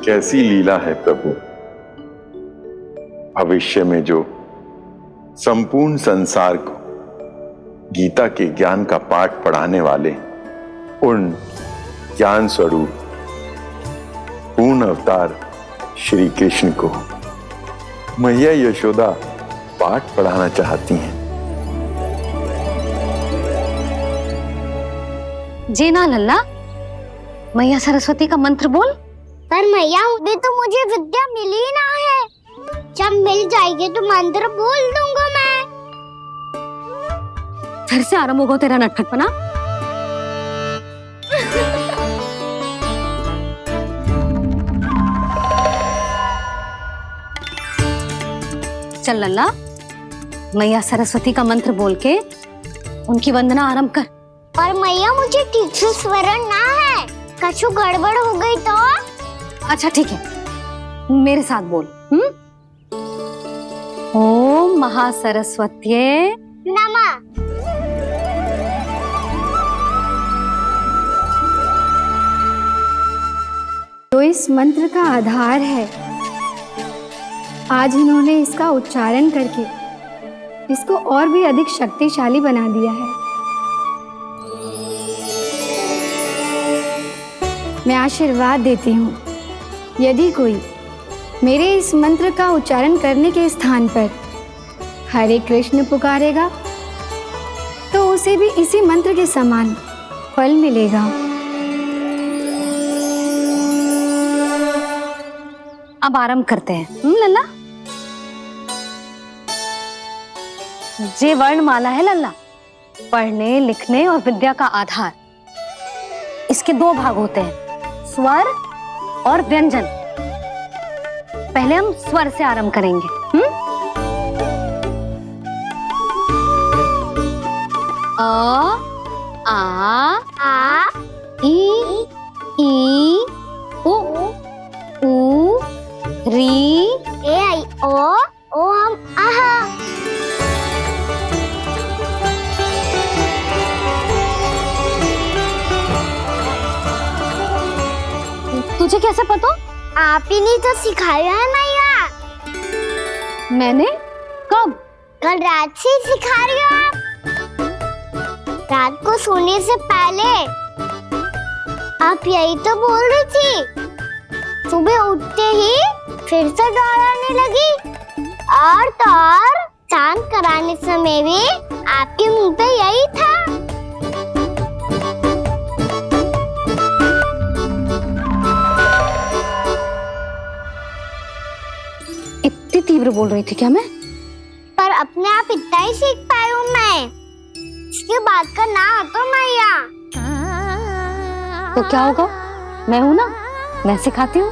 कैसी लीला है प्रभु। भविष्य में जो संपूर्ण संसार को गीता के ज्ञान का पाठ पढ़ाने वाले उन ज्ञान स्वरूप पूर्ण अवतार श्री कृष्ण को मैया यशोदा पाठ पढ़ाना चाहती हैं। जी ना लल्ला, मैया सरस्वती का मंत्र बोल। पर मैया अभी तो मुझे विद्या मिली ना है। जब मिल जाएगी तो मंत्र बोल दूंगा मैं। फिर से आरंभ होगा तेरा नटखटपना। चल लल्ला, मैया सरस्वती का मंत्र बोल के उनकी वंदना आरंभ कर। पर मैया मुझे ठीक से स्मरण ना है, कछु गड़बड़ हो गई तो? अच्छा ठीक है, मेरे साथ बोल। ओम महासरस्वत्ये नमः। जो इस मंत्र का आधार है, आज इन्होंने इसका उच्चारण करके इसको और भी अधिक शक्तिशाली बना दिया है। मैं आशीर्वाद देती हूँ, यदि कोई मेरे इस मंत्र का उच्चारण करने के स्थान पर हरे कृष्ण पुकारेगा तो उसे भी इसी मंत्र के समान फल मिलेगा। अब आरंभ करते हैं। लल्ला, जे वर्णमाला है लल्ला, पढ़ने लिखने और विद्या का आधार। इसके दो भाग होते हैं, स्वर और व्यंजन। पहले हम स्वर से आरंभ करेंगे। अ, आ, ई, उ, री, ए आई ओ हम आहा। तुझे कैसे पता? आप ही ने तो सिखाया है मैया। मैंने? कब? कल रात से सिखा रही हो आप। रात को सोने से पहले आप यही तो बोल रही थी। सुबह उठते ही फिर से दोहराने लगी, और तो और चांद कराने समय भी आपके मुंह पे यही था। इतनी तीव्र बोल रही थी क्या मैं? पर अपने आप इतना नहीं सीख पाई हूँ मैं। इसके बाद का ना तो मैया। तो क्या होगा, मैं हूं ना, मैं सिखाती हूँ।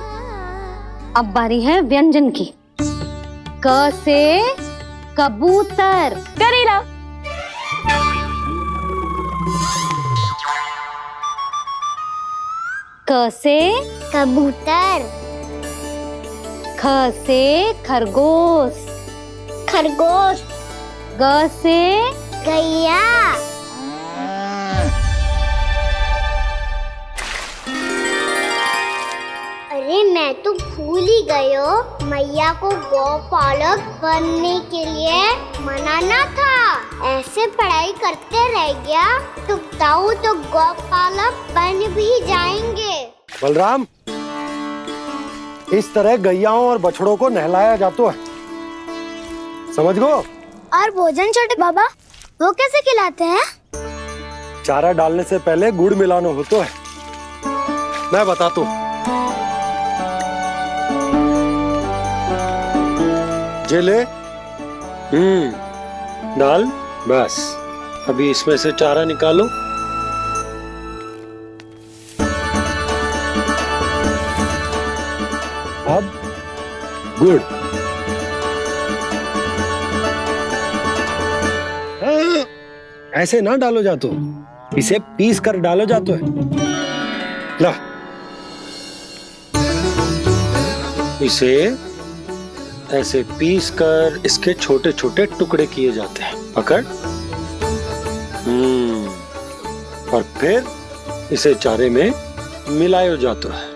अब बारी है व्यंजन की। क से कबूतर, करेला। क से कबूतर। ख से खरगोश, खरगोश। ग से गैया। अरे मैं तो भूल ही गई हूँ, मैया को गौपालक बनने के लिए मनाना था। ऐसे पढ़ाई करते रह गया तो ताऊ तो गौपालक बन भी जाएंगे। बलराम, इस तरह गैयाओं और बछड़ों को नहलाया जाता है, समझ गो। और भोजन छोटे बाबा, वो कैसे खिलाते हैं? चारा डालने से पहले गुड़ मिलाना होता है, मैं बताता हूँ। जे ले, डाल, बस। अभी इसमें से चारा निकालो। अब गुड़। ऐसे ना डालो जातो, इसे पीस कर डालो जातो है। ला, इसे ऐसे पीस कर इसके छोटे छोटे टुकड़े किए जाते हैं। पकड़। और फिर इसे चारे में मिलाया जाता है।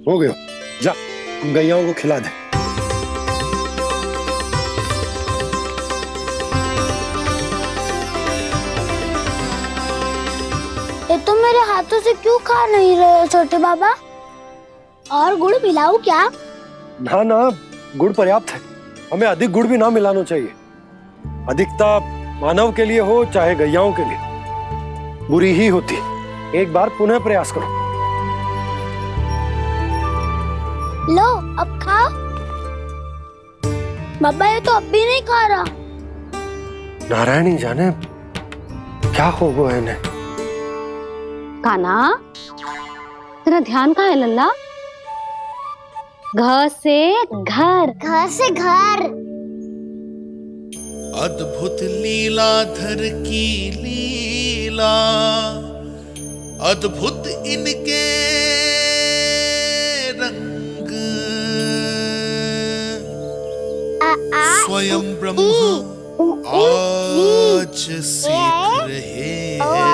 हो गया, जा गैयाओं को खिला दे। ये तो मेरे हाथों से क्यों खा नहीं रहे छोटे बाबा? और गुड़ मिलाऊं क्या? ना ना, गुड़ पर्याप्त है। हमें अधिक गुड़ भी ना मिलाना चाहिए। अधिकता मानव के लिए हो चाहे गैयाओं के लिए बुरी ही होती। एक बार पुनः प्रयास करो। लो, अब खाओ। बाबा ये तो अब भी नहीं खा रहा। नारायणी जाने क्या हो गया इन्हें। कान्हा, तेरा ध्यान कहाँ है लल्ला? घ से घर। घर से घर। अद्भुत लीलाधर की लीला, अद्भुत इनके रंग। स्वयं ब्रह्म आज सीख रहे हैं।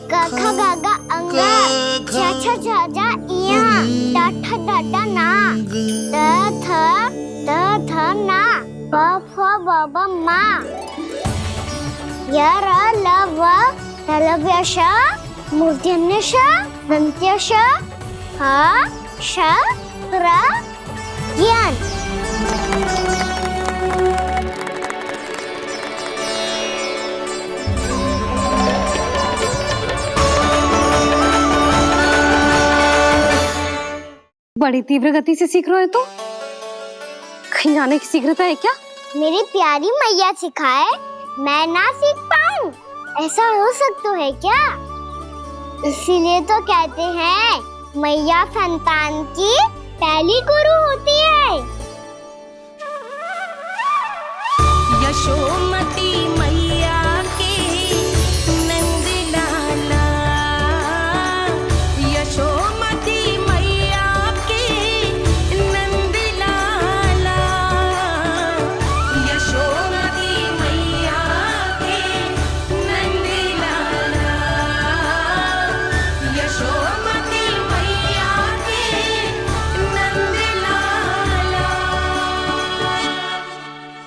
क ख ग घ अंग, छ छ झ झ इया, ट ठ ड ड ना, त थ ना, प फ ब ब मा, य र ल व तलव्य श, मूर्धन्य श, दन्त्य श, ह श र ज्ञान। बड़ी तीव्र गति से सीख रहे हो तो कहीं जाने की शीघ्रता है क्या? मेरी प्यारी मैया सिखाए, मैं ना सीख पाऊं, ऐसा हो सकता है क्या? इसीलिए तो कहते हैं मैया संतान की पहली गुरु होती है। यशोमती मैया के नंद लाला, यशोमती मैया के नंद लाला, यशोमती मैया के नंद लाला, यशोमती मैया के नंद लाला।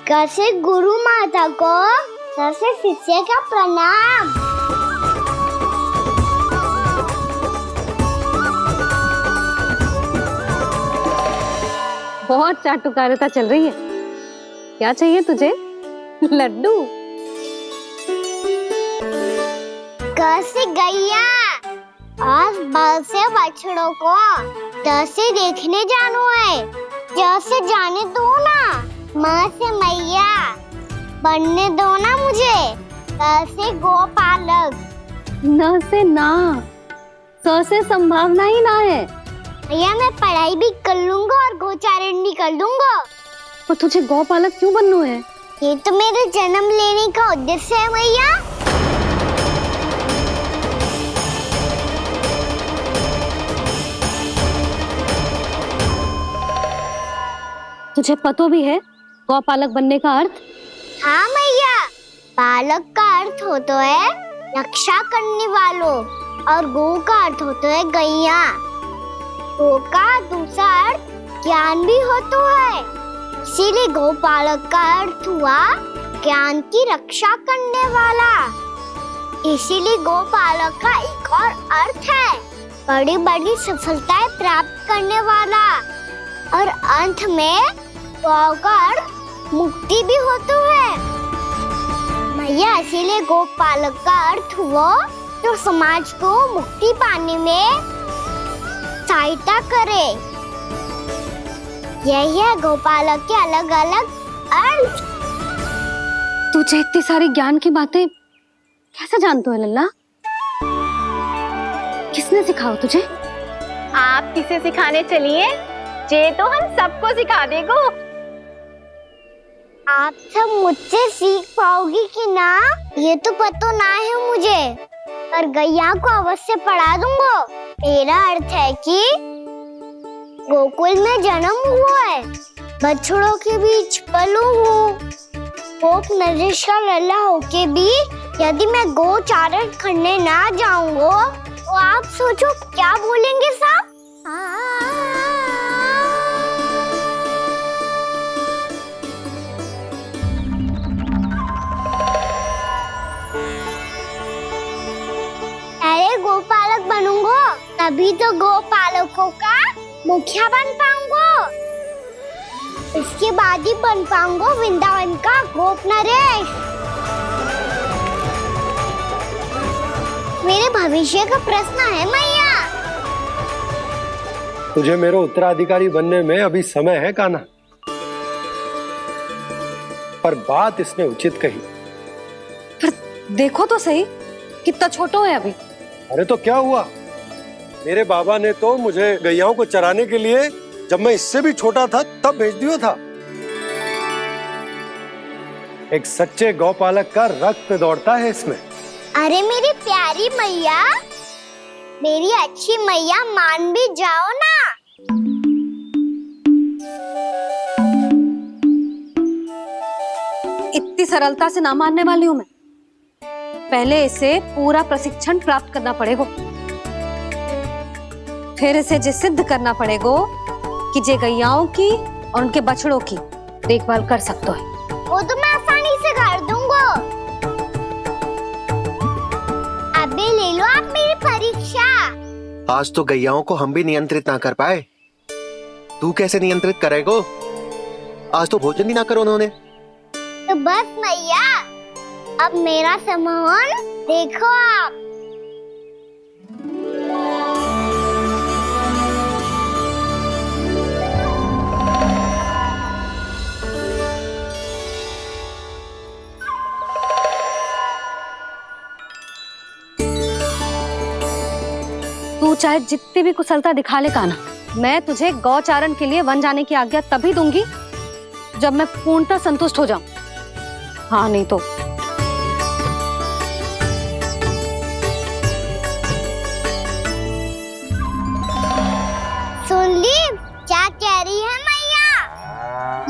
कैसे गुरु माता को, कैसे शिष्य का प्रणाम। बहुत चाटुकारिता चल रही है। क्या चाहिए तुझे? लड्डू। कैसे गैया और बल से बछड़ों को दस से देखने जानो है। जैसे जाने दो ना, माँ से मैया बनने दो ना मुझे, कैसे गोपालक। न से ना, स से संभावना ही ना है। भैया मैं पढ़ाई भी कर लूंगा और गोचारण भी कर लूंगा। और तुझे गौपालक क्यों बनना है? ये तो मेरे जन्म लेने का उद्देश्य है भैया। तुझे पतो भी है गौपालक बनने का अर्थ? हाँ भैया, पालक का अर्थ होता है रक्षा करने वालों और गौ का अर्थ होता है गैया। गौ का दूसरा अर्थ ज्ञान भी होता है, इसीलिए गोपालक का अर्थ हुआ ज्ञान की रक्षा करने वाला। इसीलिए गोपालक का एक और अर्थ है बड़ी बड़ी सफलताएं प्राप्त करने वाला, और अंत में गौ का अर्थ मुक्ति भी होता है। भैया इसीलिए गोपालक का अर्थ हुआ जो समाज को मुक्ति पाने में सहायता करे। यही है गोपालक के अलग अलग अर्थ। तुझे इतनी सारी ज्ञान की बातें कैसे जानते हो लल्ला? किसने सिखाओ तुझे? आप किसे सिखाने चलिए, जे तो हम सबको सिखा देगो। आप सब मुझसे सीख पाओगी कि ना ये तो पता ना है मुझे, पर गैया को अवश्य पढ़ा दूंगा। मेरा अर्थ है कि गोकुल में जन्म हुआ है, बछड़ों के बीच पलू हूँ, गोप नरेश का लल्ला होके भी यदि मैं गोचारण करने ना जाऊंगा तो आप सोचो क्या बोलेंगे साहब? अरे गोपालक बनूंगा तभी तो गोपालकों का मुखिया बन पाऊंगा, इसके बाद ही बन पाऊंगा वृंदावन का गोप नरेश। मेरे भविष्य का प्रश्न है मैया। तुझे मेरा उत्तराधिकारी बनने में अभी समय है कान्हा, पर बात इसने उचित कही। पर देखो तो सही, कितना छोटो है अभी। अरे तो क्या हुआ, मेरे बाबा ने तो मुझे गैयाओं को चराने के लिए जब मैं इससे भी छोटा था तब भेज दिया था। एक सच्चे गौपालक का रक्त दौड़ता है इसमें। अरे मेरी प्यारी मैया, मेरी अच्छी मैया, मान भी जाओ ना। इतनी सरलता से ना मानने वाली हूँ मैं। पहले इसे पूरा प्रशिक्षण प्राप्त करना पड़ेगा, फिर इसे ये सिद्ध करना पड़ेगा कि जे गैयाओं की और उनके बछड़ों की देखभाल कर सकते हैं। वो तो मैं आसानी से कर दूंगा। अबे ले लो आप मेरी परीक्षा। आज तो गैयाओं को हम भी नियंत्रित ना कर पाए, तू कैसे नियंत्रित करेगो? आज तो भोजन ही ना करो उन्होंने। तो बस मैया, अब मेरा सम्मान देखो आप। तू चाहे जितनी भी कुशलता दिखा ले कान्हा, मैं तुझे गौचारण के लिए वन जाने की आज्ञा तभी दूंगी जब मैं पूर्णतः संतुष्ट हो जाऊं। हाँ नहीं तो सुन ली क्या कह रही है मैया?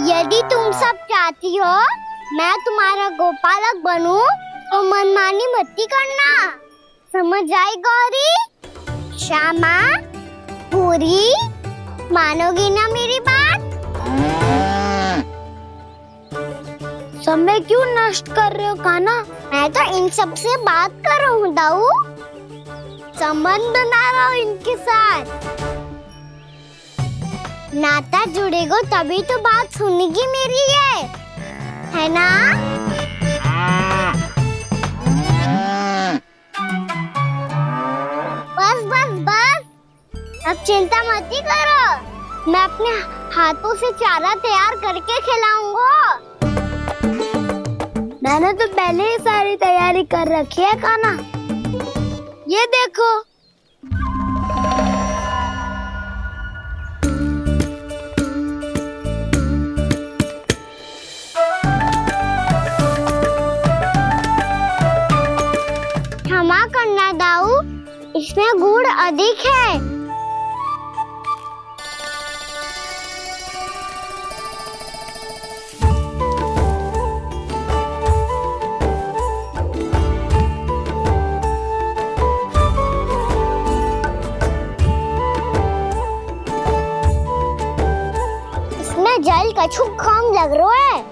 यदि तुम सब चाहती हो मैं तुम्हारा गोपालक बनूं तो मनमानी मत करना, समझ आई गौरी? श्यामा, पूरी, मानोगी ना मेरी बात? समय क्यों नष्ट कर रहे हो कान्हा? मैं तो इन सब से बात कर रहा हूँ दाऊ, संबंध बना रहा हूँ इनके साथ। नाता जुड़ेगा तभी तो बात सुनेगी मेरी, है ना? बस बस बस, अब चिंता मत करो, मैं अपने हाथों से चारा तैयार करके खिलाऊंगा। मैंने तो पहले ही सारी तैयारी कर रखी है कान्हा। ये देखो। क्षमा करना दाऊ, इसमें गुड़ अधिक है। इसमें जल कछु कम लग रहा है।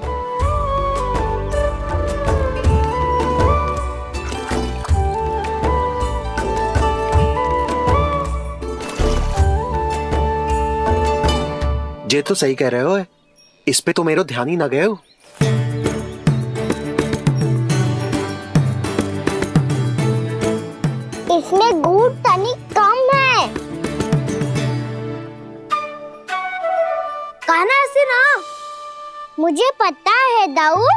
ये तो सही कह रहे हो, इस पे तो मेरो ध्यान ही ना गए हो। इसमें गुड़ तनिक कम है। कान्हा ऐसे ना। मुझे पता है दाऊ।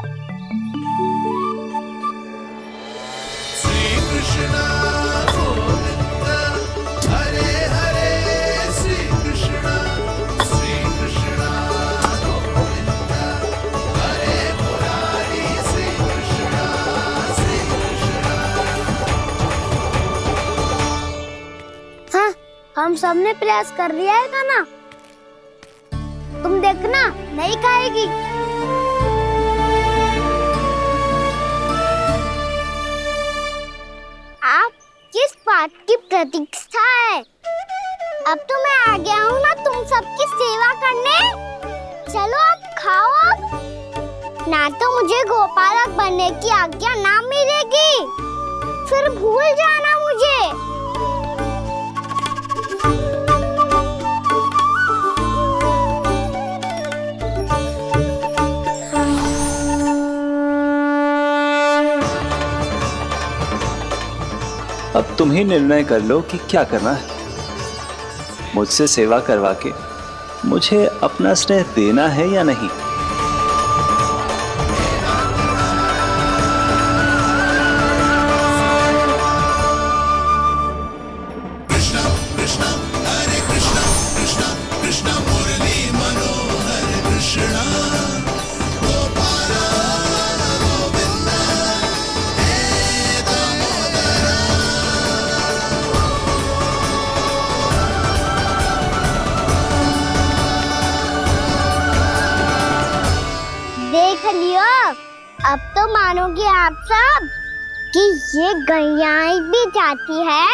हम सबने प्रयास कर लिया है कान्हा। तुम देखना नहीं खाएगी। आप किस बात की प्रतीक्षा है? अब तो मैं आ गया हूँ ना तुम सबकी सेवा करने। चलो अब खाओ अब। ना तो मुझे गोपालक बनने की आज्ञा ना मिलेगी, फिर भूल जाना मुझे। अब तुम ही निर्णय कर लो कि क्या करना है। मुझसे सेवा करवा के मुझे अपना स्नेह देना है या नहीं। देख लियो, अब तो मानोगे आप सब कि ये गैयाएं भी चाहती है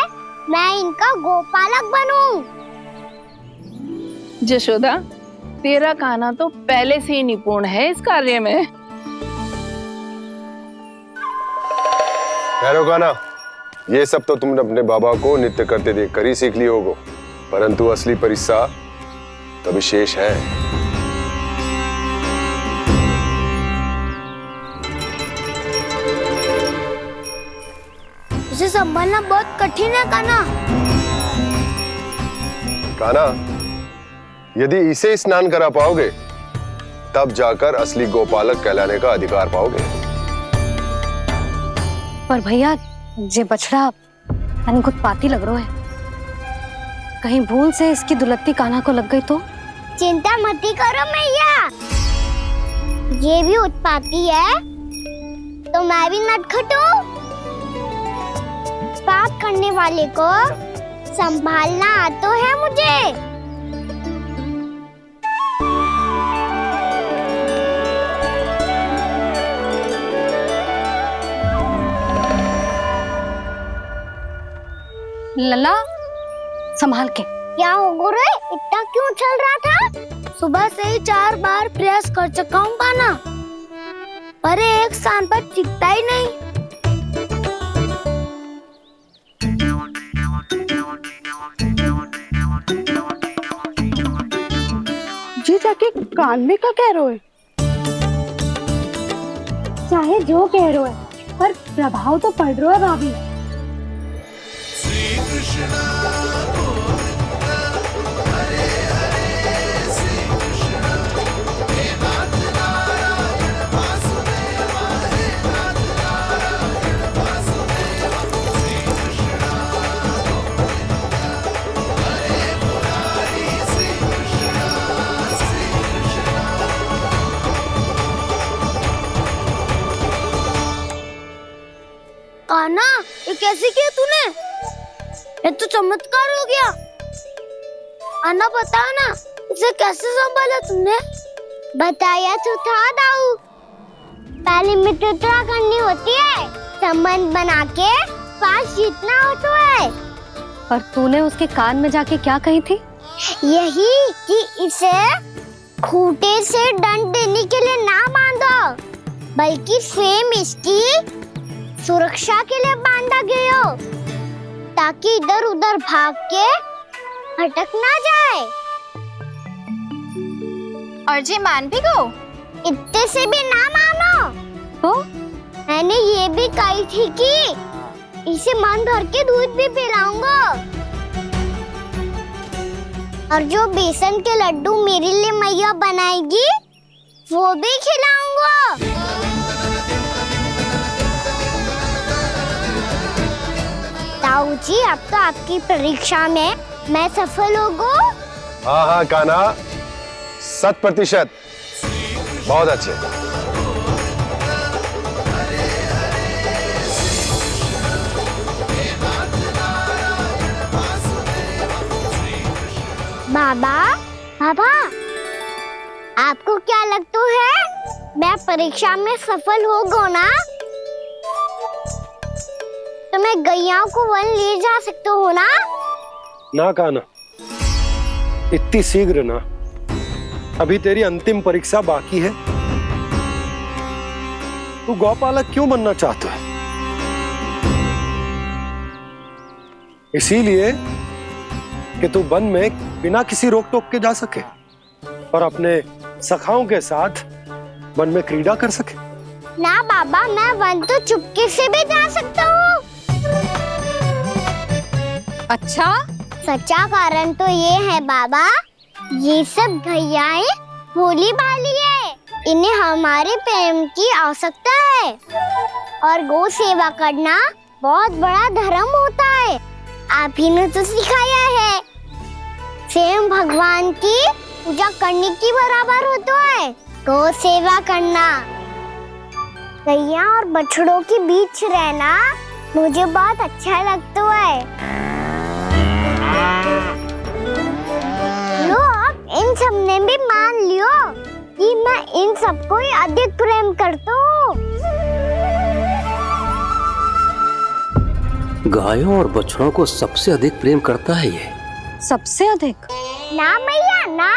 मैं इनका गोपालक बनूं। जशोदा, तेरा कान्हा तो पहले से ही निपुण है इस कार्य में। ठहरो कान्हा, ये सब तो तुमने अपने बाबा को नित्य करते देखकर ही सीख ली होगो, परंतु असली परिस्सा तो विशेष है। उसे संभालना बहुत कठिन है कान्हा। कान्हा, यदि इसे स्नान करा पाओगे तब जाकर असली गोपालक कहलाने का अधिकार पाओगे। पर भैया, ये बछड़ा उत्पाती लग रहा है। कहीं भूल से इसकी दुलत्ती कान्हा को लग गई तो? चिंता मत करो मैया, ये भी उत्पाती है तो मैं भी नटखट हूँ। पाप करने वाले को संभालना आता है मुझे। लला, संभाल के। क्या हो गुरु, इतना क्यों चल रहा था? सुबह से ही 4 बार प्रयास कर चुका हूँ कान्हा, पर एक स्थान पर टिकता ही नहीं। जी जाके कान में क्या कह रहे हो? चाहे जो कह रहे हो, पर प्रभाव तो पड़ रहा है भाभी। श्री कृष्ण गोविंद हरे हरे श्री कृष्ण कान्हा, ये कैसे किया तूने? ये तो चमत्कार हो गया। अन्ना बता ना, इसे कैसे संभाला तुमने? बताया तो था दाऊ। पहले मित्रता करनी होती है, संबंध बना के पास जीतना होता है। और तूने उसके कान में जाके क्या कही थी? यही कि इसे खूंटे से दंड देने के लिए ना बांधो, बल्कि स्वयं इसकी सुरक्षा के लिए बांधा गया हो, ताकि इधर उधर भाग के भटक ना जाए। और जी मान भी गो? इतने से भी ना मानो। तो मैंने ये भी कही थी कि इसे मन भर के दूध भी पिलाऊंगा, और जो बेसन के लड्डू मेरे लिए मैया बनाएगी वो भी खिलाऊंगा। ताऊ जी, अब तो आपकी परीक्षा में मैं सफल होगा। हाँ हाँ कान्हा, 100%। बहुत अच्छे। बाबा, बाबा, आपको क्या लगता है, मैं परीक्षा में सफल होगा ना? तो मैं गैयाओं को वन ले जा सकता हूँ ना? ना कान्हा, इतनी शीघ्र ना। अभी तेरी अंतिम परीक्षा बाकी है। तू गौपालक क्यों बनना चाहता है? इसीलिए कि तू वन में बिना किसी रोक टोक के जा सके और अपने सखाओं के साथ वन में क्रीड़ा कर सके। ना बाबा, मैं वन तो चुपके से भी जा सकता हूँ। अच्छा? सच्चा कारण तो ये है बाबा, ये सब गैयाएं भोली भाली है, इन्हें हमारे प्रेम की आवश्यकता है, और गौ सेवा करना बहुत बड़ा धर्म होता है। आप ही ने तो सिखाया है, स्वयं भगवान की पूजा करने की बराबर होता है गौ सेवा करना। गैया और बछड़ों के बीच रहना मुझे बहुत अच्छा लगता है। लो, अब इन सब ने भी मान लियो कि मैं इन सबको ही अधिक प्रेम करता हूँ। गायों और बछड़ों को सबसे अधिक प्रेम करता है ये। सबसे अधिक? ना मैया ना,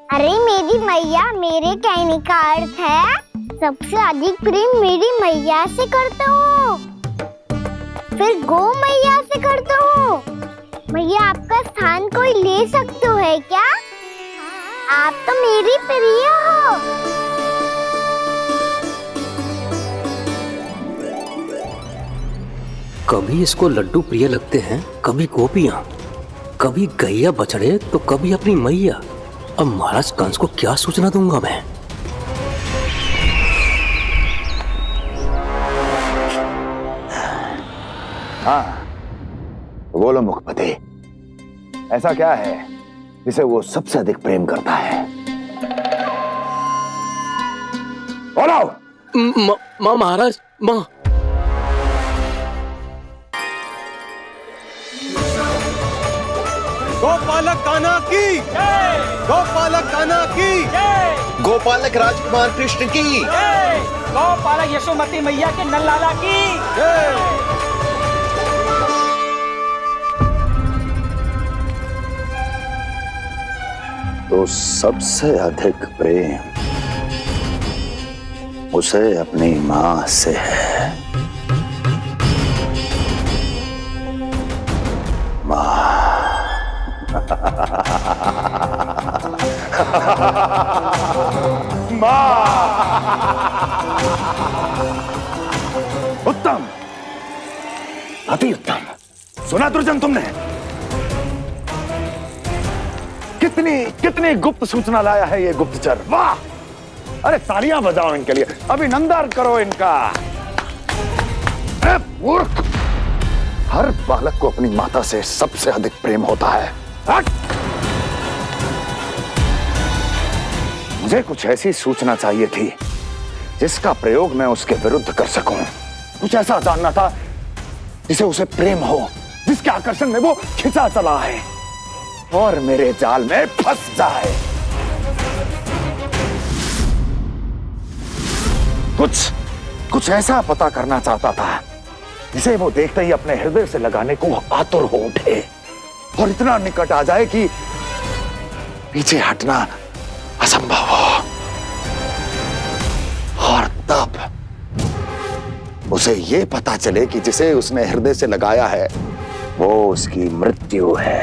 अरे मेरी मैया, मेरे कहने का अर्थ है सबसे अधिक प्रेम मेरी मैया से करता हूँ, फिर गौ मैया से करता हूँ। मैया, आपका स्थान कोई ले सकते है क्या? आप तो मेरी प्रिय हो। कभी इसको लड्डू प्रिय लगते हैं, कभी गोपियां, कभी गैया बछड़े, तो कभी अपनी मैया। अब महाराज कंस को क्या सूचना दूंगा मैं? हाँ, बोलो मुखपति, ऐसा क्या है जिसे वो सबसे अधिक प्रेम करता है? बोलो। माँ महाराज, माँ। गोपालक कान्हा की जय, गोपालक कान्हा की जय, गोपालक राजकुमार कृष्ण की जय, गोपालक यशोमती मैया के नललाला की जय। तो सबसे अधिक प्रेम उसे अपनी मां से है। मां। उत्तम, अति उत्तम। सुना दुर्जन तुमने? कितनी कितनी गुप्त सूचना लाया है ये गुप्तचर। वाह! अरे तालियां बजाओ इनके लिए, अभिनंदन करो इनका। मूर्ख! हर बालक को अपनी माता से सबसे अधिक प्रेम होता है। हट! मुझे कुछ ऐसी सूचना चाहिए थी जिसका प्रयोग मैं उसके विरुद्ध कर सकूं। कुछ ऐसा जानना था जिसे उसे प्रेम हो, जिसके आकर्षण में वो खिंचा चला है और मेरे जाल में फंस जाए। कुछ ऐसा पता करना चाहता था जिसे वो देखते ही अपने हृदय से लगाने को आतुर हो उठे और इतना निकट आ जाए कि पीछे हटना असंभव हो। और तब उसे ये पता चले कि जिसे उसने हृदय से लगाया है वो उसकी मृत्यु है।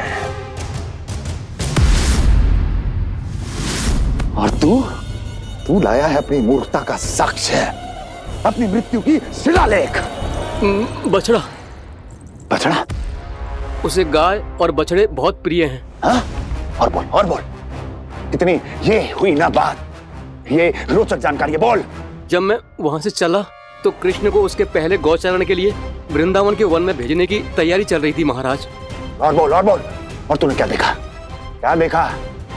और तू लाया है अपनी मूर्खता का साक्ष्य, अपनी मृत्यु की शिलालेख। बछड़ा। बछड़ा? उसे गाय और बछड़े बहुत प्रिय हैं। हाँ? और बोल कितनी ये हुई ना बात, ये रोचक जानकारी है, बोल। जब मैं वहां से चला तो कृष्ण को उसके पहले गौचारण के लिए वृंदावन के वन में भेजने की तैयारी चल रही थी महाराज। और बोल। और तूने क्या देखा?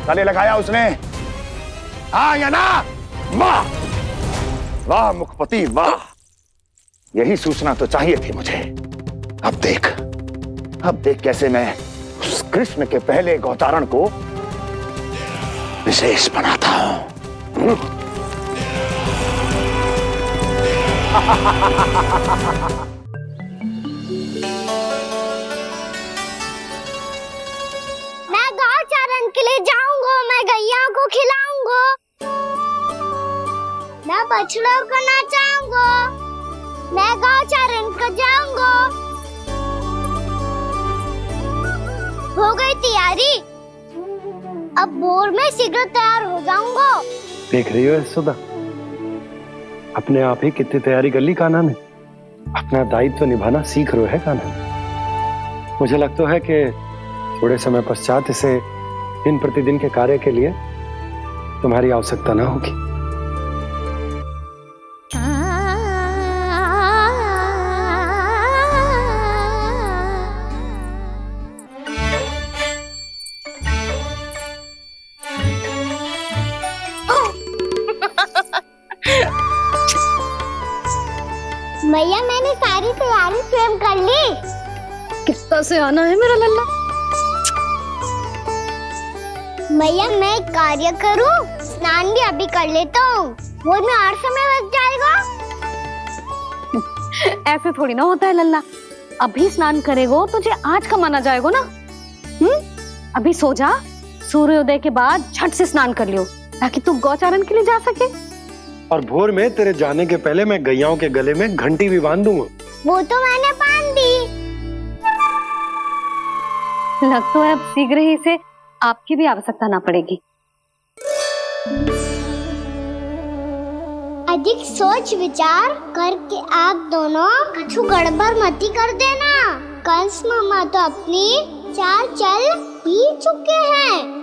गले लगाया उसने? हाँ या ना? वाह मुखपति वाह, यही सूचना तो चाहिए थी मुझे। अब देख कैसे मैं उस कृष्ण के पहले गौचारण को विशेष बनाता हूं। मैं गौचारण के लिए जाऊंगा, मैं गैया को खिलाऊंगा, मैं बछड़ों को नचाऊंगा, मैं गौचारण को जाऊंगा। हो गई तैयारी, अब भोर में शीघ्र तैयार हो जाऊंगा। देख रही हो यशोदा, अपने आप ही कितनी तैयारी कर ली कान्हा ने। अपना दायित्व निभाना सीख रहे है कान्हा। मुझे लगता है कि थोड़े समय पश्चात इसे दिन प्रतिदिन के कार्य के लिए तुम्हारी आवश्यकता ना होगी। भैया मैंने सारी तैयारी स्वयं कर ली। किस्ता से आना है मेरा लल्ला। भैया मैं एक कार्य करूं, स्नान भी अभी कर लेता हूँ, वो में और समय लग जाएगा। ऐसे थोड़ी ना होता है लल्ला, अभी स्नान करेगो तुझे आज का माना जाएगा ना। अभी सो जा, सूर्योदय के बाद झट से स्नान कर लियो ताकि तू गौचारण के लिए जा सके। और भोर में तेरे जाने के पहले मैं गैयाओं के गले में घंटी भी बांध दूंगा। वो तो मैंने बांध दी। लग तो है अब शीघ्र ही से आपकी भी आवश्यकता ना पड़ेगी। अधिक सोच विचार करके आप दोनों कछु गड़बड़ मती कर देना। कंस मामा तो अपनी चाल चल ही चुके हैं।